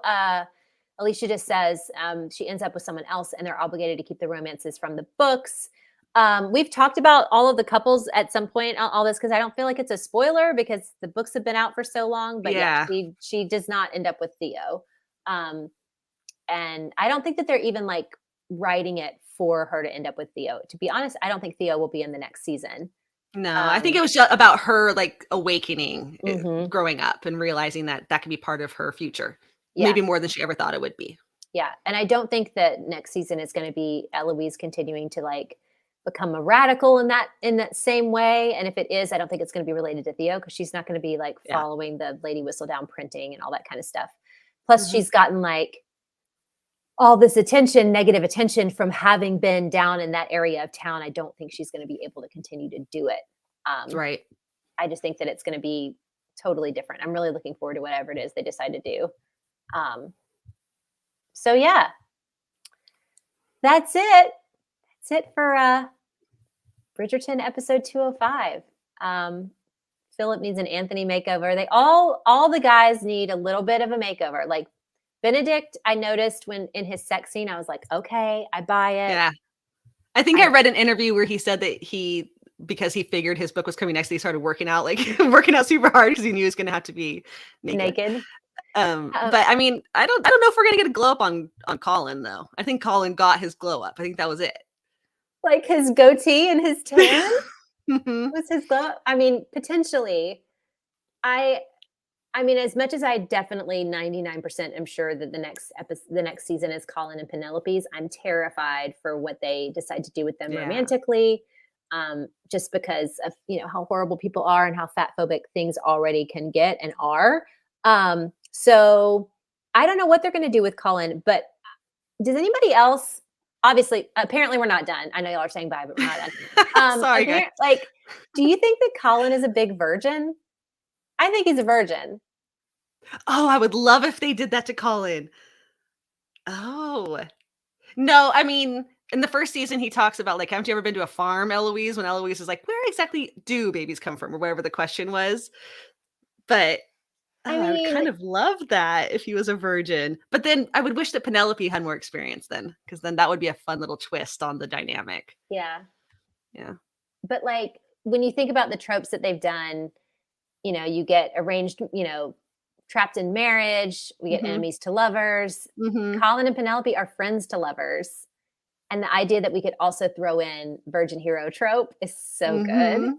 Alicia just says she ends up with someone else, and they're obligated to keep the romances from the books. We've talked about all of the couples at some point, all this, because I don't feel like it's a spoiler because the books have been out for so long. But yeah, she does not end up with Theo. And I don't think that they're even like writing it for her to end up with Theo. To be honest, I don't think Theo will be in the next season. No, I think it was just about her like awakening, growing up and realizing that could be part of her future. Yeah. Maybe more than she ever thought it would be. Yeah. And I don't think that next season is going to be Eloise continuing to like become a radical in that same way. And if it is, I don't think it's going to be related to Theo, because she's not going to be like following the Lady Whistledown printing and all that kind of stuff. Plus she's gotten like all this attention, negative attention from having been down in that area of town. I don't think she's going to be able to continue to do it. Right. I just think that it's going to be totally different. I'm really looking forward to whatever it is they decide to do. So yeah, that's it. That's it for Bridgerton episode 205. Philip needs an Anthony makeover. They all the guys need a little bit of a makeover. Like Benedict, I noticed when in his sex scene, I was like, okay, I buy it. Yeah. I think I read an interview where he said that because he figured his book was coming next, he started working out super hard because he knew he was going to have to be naked. But I mean, I don't know if we're going to get a glow up on Colin though. I think Colin got his glow up. I think that was it. Like his goatee and his tan was his glow up. I mean, potentially. I mean, as much as I definitely 99% am sure that the next season is Colin and Penelope's, I'm terrified for what they decide to do with them romantically, just because of how horrible people are and how fat phobic things already can get and are. So I don't know what they're going to do with Colin, but does anybody else? Obviously, apparently we're not done. I know y'all are saying bye, but we're not done. Sorry, guys. Like, do you think that Colin is a big virgin? I think he's a virgin. Oh, I would love if they did that to Colin. Oh. No, I mean, in the first season, he talks about, like, haven't you ever been to a farm, Eloise? When Eloise is like, where exactly do babies come from? Or whatever the question was. But I would kind of love that if he was a virgin. But then I would wish that Penelope had more experience then, because then that would be a fun little twist on the dynamic. Yeah. Yeah. But, like, when you think about the tropes that they've done, you get arranged, trapped in marriage. We get enemies to lovers. Colin and Penelope are friends to lovers. And the idea that we could also throw in virgin hero trope is so good.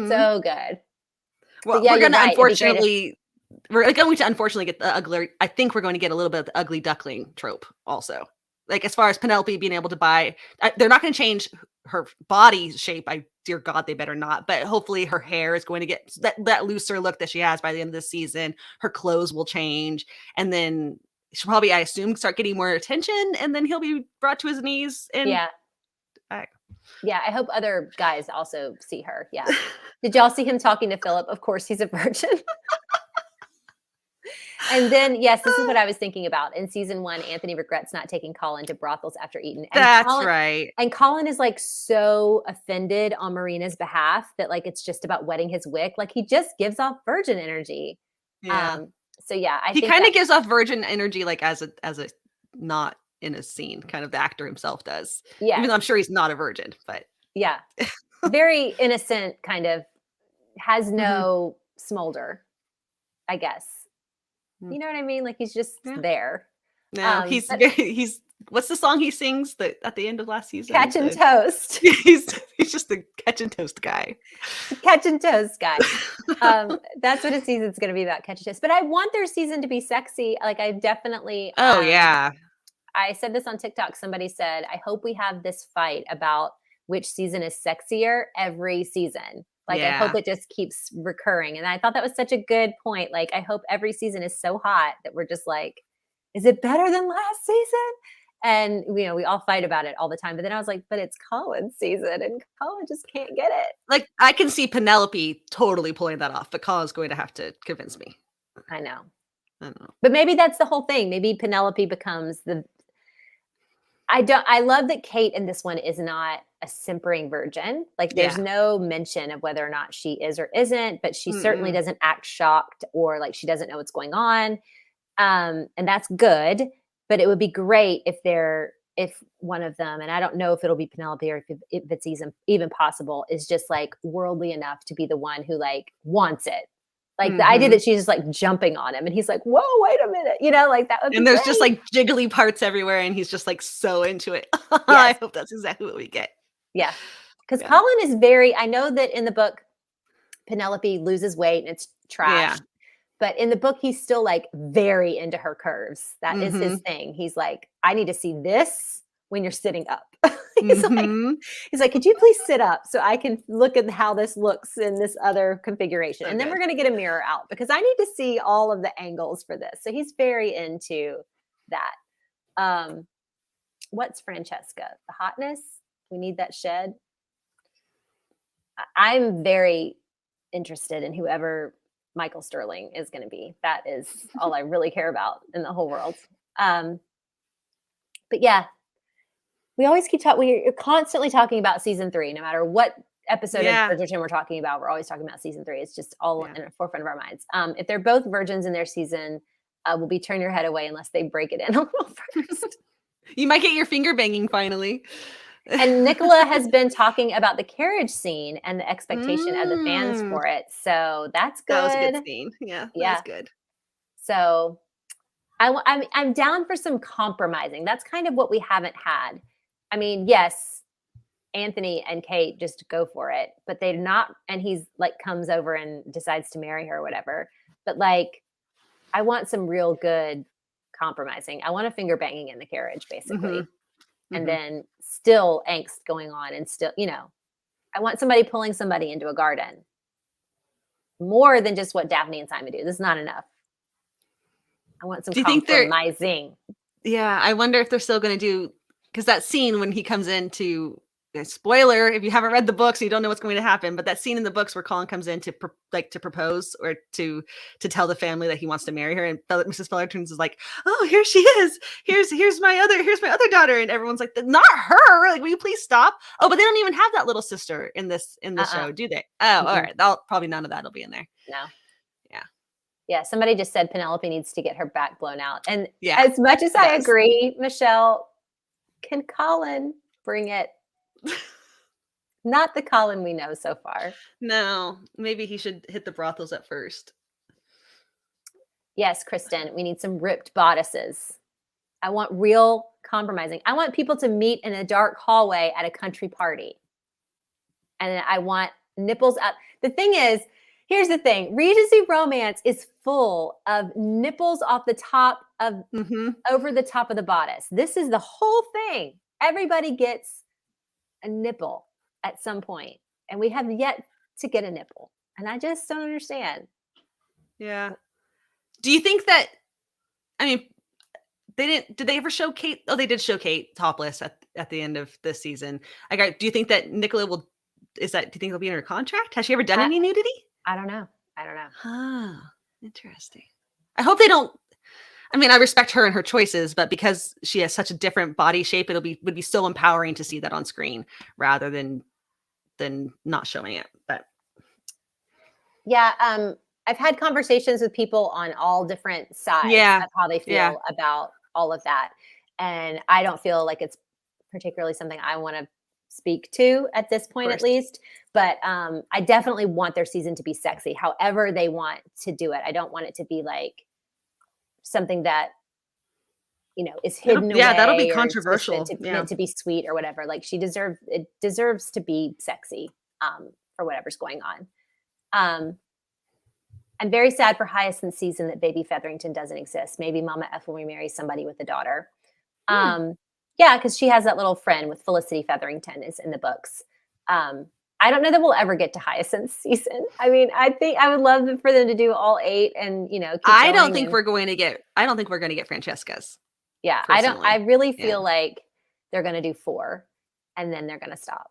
So good. Well, we're going to unfortunately get the ugly. I think we're going to get a little bit of the ugly duckling trope also. Like as far as Penelope being able to buy, they're not going to change her body shape. Dear God, they better not. But hopefully her hair is going to get that looser look that she has by the end of this season. Her clothes will change. And then she'll probably, I assume, start getting more attention. And then he'll be brought to his knees. And yeah. I hope other guys also see her. Yeah. Did y'all see him talking to Philip? Of course, he's a virgin. And then, yes, this is what I was thinking about. In season 1, Anthony regrets not taking Colin to brothels after Eton. And That's Colin, right. and Colin is like so offended on Marina's behalf that like it's just about wetting his wick. Like he just gives off virgin energy. Yeah. So yeah, I He think kind that of gives off virgin energy, like as a not in a scene, kind of the actor himself does. yes, Even though I'm sure he's not a virgin, but yeah, very innocent, kind of has Mhm. no smolder, I guess. Mm. You know what I mean? Like he's just Yeah. there. No, he's But he's what's the song he sings that at the end of last season? catch and toast, He's just the catch and toast guy. catch and toast guy. That's what a season's going to be about, catch and toast. But I want their season to be sexy. Like I definitely, Oh yeah. I said this on TikTok. Somebody said, I hope we have this fight about which season is sexier every season. Like, I hope Yeah. it just keeps recurring. And I thought that was such a good point. Like, I hope every season is so hot that we're just like, is it better than last season? And, you know, we all fight about it all the time. But then I was like, but it's Colin's season and Colin just can't get it. Like I can see Penelope totally pulling that off, but Colin's going to have to convince me. I know. I don't know. But maybe that's the whole thing. Maybe Penelope becomes the I love that Kate in this one is not a simpering virgin. Like there's Yeah. no mention of whether or not she is or isn't, but she certainly Mm-mm. doesn't act shocked or like she doesn't know what's going on. And that's good. But it would be great if one of them, and I don't know if it'll be Penelope or if it's even possible, is just like worldly enough to be the one who like wants it. Like the idea Mhm. that she's just like jumping on him and he's like, whoa, wait a minute. You know, like that would be And there's just great. like jiggly parts everywhere, and he's just like so into it. I Yes. hope that's exactly what we get. Yeah. Because Yeah. Colin is very, I know that in the book, Penelope loses weight and it's Yeah. trash. But in the book, he's still like very into her curves. That is his Mhm. thing. He's like, I need to see this when you're sitting up. Mhm. He's like, could you please sit up so I can look at how this looks in this other configuration? So And then good. we're going to get a mirror out because I need to see all of the angles for this. So he's very into that. What's Francesca? The hotness? We need that shed. I'm very interested in whoever Michael Sterling is going to be. That is all I really care about in the whole world. But yeah, we always keep talking. We're constantly talking about season 3, no matter what episode Yeah. of Bridgerton we're talking about. We're always talking about season 3. It's just all Yeah. in the forefront of our minds. If they're both virgins in their season, will be turn your head away unless they break it in a little first. You might get your finger banging finally. And Nicola has been talking about the carriage scene and the expectation of the fans Mm. for it. So that's good. That was a good scene. Yeah, that Yeah. was good. So I'm down for some compromising. That's kind of what we haven't had. I mean, yes, Anthony and Kate just go for it, but they're not. And he's like comes over and decides to marry her or whatever. But like, I want some real good compromising. I want a finger banging in the carriage, basically. Mhm. And Mhm. then still angst going on and still, you know, I want somebody pulling somebody into a garden more than just what Daphne and Simon do. This is not enough. I want some Do you think they're compromising. Yeah, I wonder if they're still gonna do because that scene when he comes in to spoiler if you haven't read the books, you don't know what's going to happen, but that scene in the books where Colin comes in to to propose or to tell the family that he wants to marry her, and Mrs. Featherington is like, "Oh, here she is. Here's my other daughter," and everyone's like, "Not her! Like, will you please stop?" Oh, but they don't even have that little sister in this show, do they? Oh, all Mm-mm. right. I'll probably none of that'll be in there. No. Yeah. Yeah. Somebody just said Penelope needs to get her back blown out. And Yeah, as much as it I does. agree, Michelle, can Colin bring it? Not the Colin we know so far. No, maybe he should hit the brothels at first. Yes, Kristen, we need some ripped bodices. I want real compromising. I want people to meet in a dark hallway at a country party. And I want nipples up. The thing is, here's the thing. Regency romance is full of nipples off the top of over the top of the bodice. This is the whole thing. Everybody gets a nipple at some point, and we have yet to get a nipple. And I just don't understand. Yeah. Do you think that I mean did they ever show Kate? Oh, they did show Kate topless at the end of this season. Do you think that Nicola do you think it'll be in her contract? Has she ever done I, any nudity? I don't know. I don't know. Huh. Interesting. I hope they don't. I mean, I respect her and her choices, but because she has such a different body shape, would be so empowering to see that on screen rather than not showing it. But Yeah, I've had conversations with people on all different sides yeah, of how they yeah, feel about all of that, and I don't feel like it's particularly something I want to speak to at this of point, at course. least. But I definitely want their season to be sexy, however they want to do it. I don't want it to be like something that is hidden That'll be away, or it's just controversial. Yeah. meant to be sweet or whatever. Like it deserves to be sexy for whatever's going on. Um, I'm very sad for Hyacinth's season that baby Featherington doesn't exist. Maybe Mama Ethel remarries somebody with a daughter. Hmm. Yeah, because she has that little friend with Felicity Featherington is in the books. Um, I don't know that we'll ever get to Hyacinth's season. I mean, I think I would love for them to do all 8 and keep I don't going. think And we're going to get. I don't think we're going to get Francesca's yeah, I personally. really Yeah. feel like they're going to do 4 and then they're going to stop.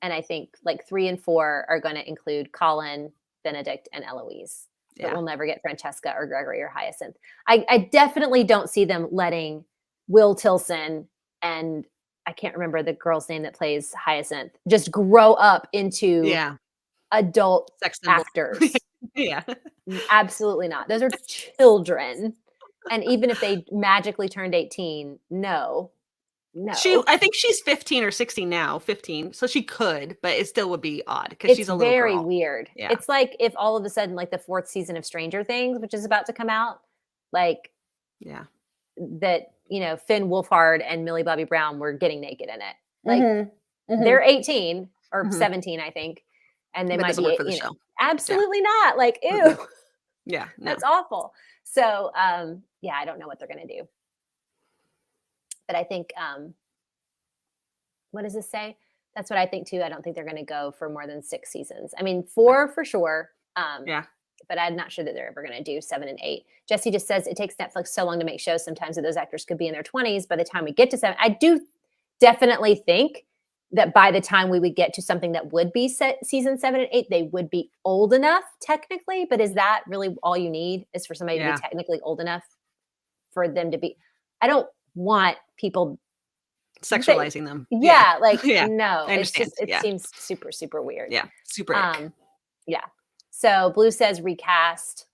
And I think like 3 and 4 are going to include Colin, Benedict, and Eloise. But Yeah. we'll never get Francesca or Gregory or Hyacinth. I definitely don't see them letting Will Tilson and I can't remember the girl's name that plays Hyacinth just grow up into Yeah. adult Sex symbol. actors. Yeah. Absolutely not. Those are children. And even if they magically turned 18, no. I think she's 15 or 16 now, 15. So she could, but it still would be odd because It's she's a little very girl. weird. Yeah. It's like if all of a sudden, like the 4th season of Stranger Things, which is about to come out, like Yeah. that, Finn Wolfhard and Millie Bobby Brown were getting naked in it. Like Mhm. they're 18 or Mhm. 17, I think. And they But it might doesn't be, work for the show. absolutely not. Like, ew, Mm-mm. Yeah. No. that's awful. So, yeah, I don't know what they're going to do. But I think, what does this say? That's what I think too. I don't think they're going to go for more than 6 seasons. I mean, 4 for sure. Yeah. But I'm not sure that they're ever going to do 7 and 8. Jesse just says it takes Netflix so long to make shows sometimes that those actors could be in their 20s by the time we get to 7. I do definitely think that by the time we would get to something that would be season 7 and 8, they would be old enough technically. But is that really all you need, is for somebody to Yeah. be technically old enough for them to be? I don't want people Sexualizing them. yeah, like Yeah. no, I it's understand. just it Yeah. seems super, super weird. Yeah. Super ick. Yeah. So Blue says recast,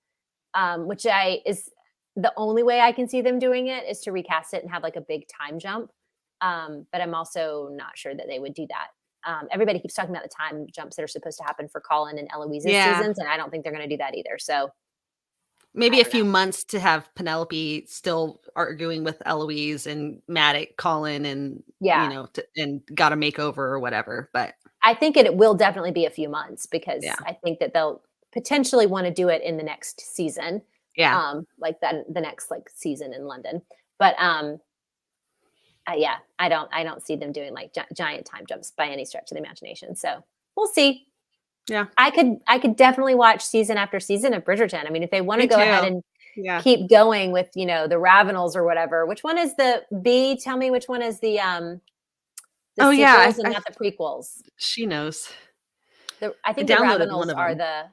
which is the only way I can see them doing it is to recast it and have like a big time jump. But I'm also not sure that they would do that. Everybody keeps talking about the time jumps that are supposed to happen for Colin and Eloise's Yeah. seasons, and I don't think they're going to do that either. So Maybe a few months to have Penelope still arguing with Eloise and mad at Colin and, yeah, and got a makeover or whatever. But I think it will definitely be a few months because yeah. I think that they'll potentially want to do it in the next season. Yeah. Like the next like season in London. But yeah, I don't see them doing like giant time jumps by any stretch of the imagination. So we'll see. Yeah. I could definitely watch season after season of Bridgerton. I mean, if they want to Me go too. ahead and Yeah. keep going with the Ravenels or whatever. Which one is the B? Tell me which one is the Oh, sequels yeah. and not the prequels. She knows. I think the downloaded one Ravenels of are them.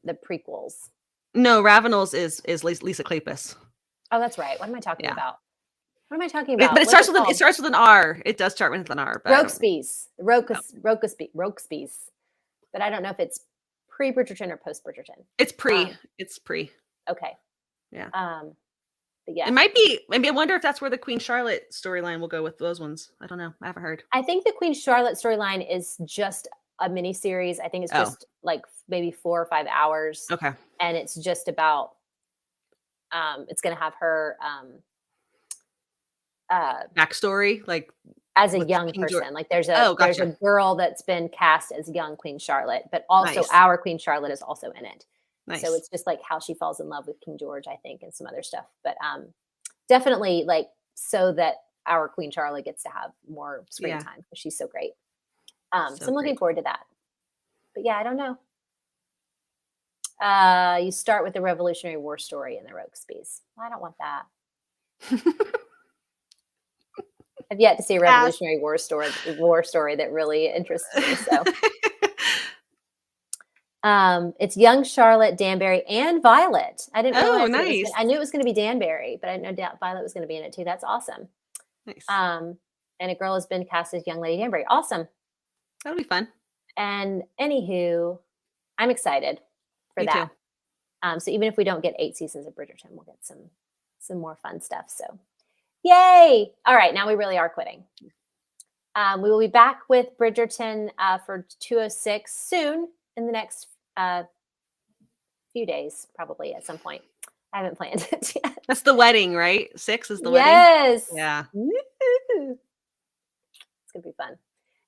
the prequels. No, Ravenels is Lisa Kleypas. Oh, that's right. What am I talking Yeah. about? What am I talking about? But it What's starts with an R. It does start with an R. But Rokesby's. Rokesby's. But I don't know if it's pre-Bridgerton or post-Bridgerton. It's pre. It's pre. Okay. Yeah. But yeah. It might be. Maybe I wonder if that's where the Queen Charlotte storyline will go with those ones. I don't know. I haven't heard. I think the Queen Charlotte storyline is just a mini series. I think it's just like maybe 4 or 5 hours. Okay. And it's just about it's going to have her backstory, like as a young person. Like there's a girl that's been cast as young Queen Charlotte, but also our Queen Charlotte is also in it. Nice. So it's just like how she falls in love with King George, I think, and some other stuff. But definitely like so that our Queen Charlotte gets to have more screen time because she's so great. So I'm looking forward to that. But yeah, I don't know. You start with the Revolutionary War story in the Rokesby's. Well, I don't want that. I've yet to see a Revolutionary War story that really interests me. So It's young Charlotte, Danbury, and Violet. I didn't Oh, realize nice. I knew it was going to be Danbury, but I didn't know Violet was going to be in it too. That's awesome. Nice. And a girl has been cast as young Lady Danbury. Awesome. That'll be fun. And anywho, I'm excited for Me that. too. So even if we don't get 8 seasons of Bridgerton, we'll get some more fun stuff. So yay! All right, now we really are quitting. We will be back with Bridgerton for 206 soon in the next few days, probably at some point. I haven't planned it yet. That's the wedding, right? 6 is the wedding. Yes. Yeah. Woo-hoo. It's gonna be fun.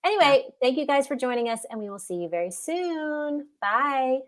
Anyway, thank you guys for joining us, and we will see you very soon. Bye.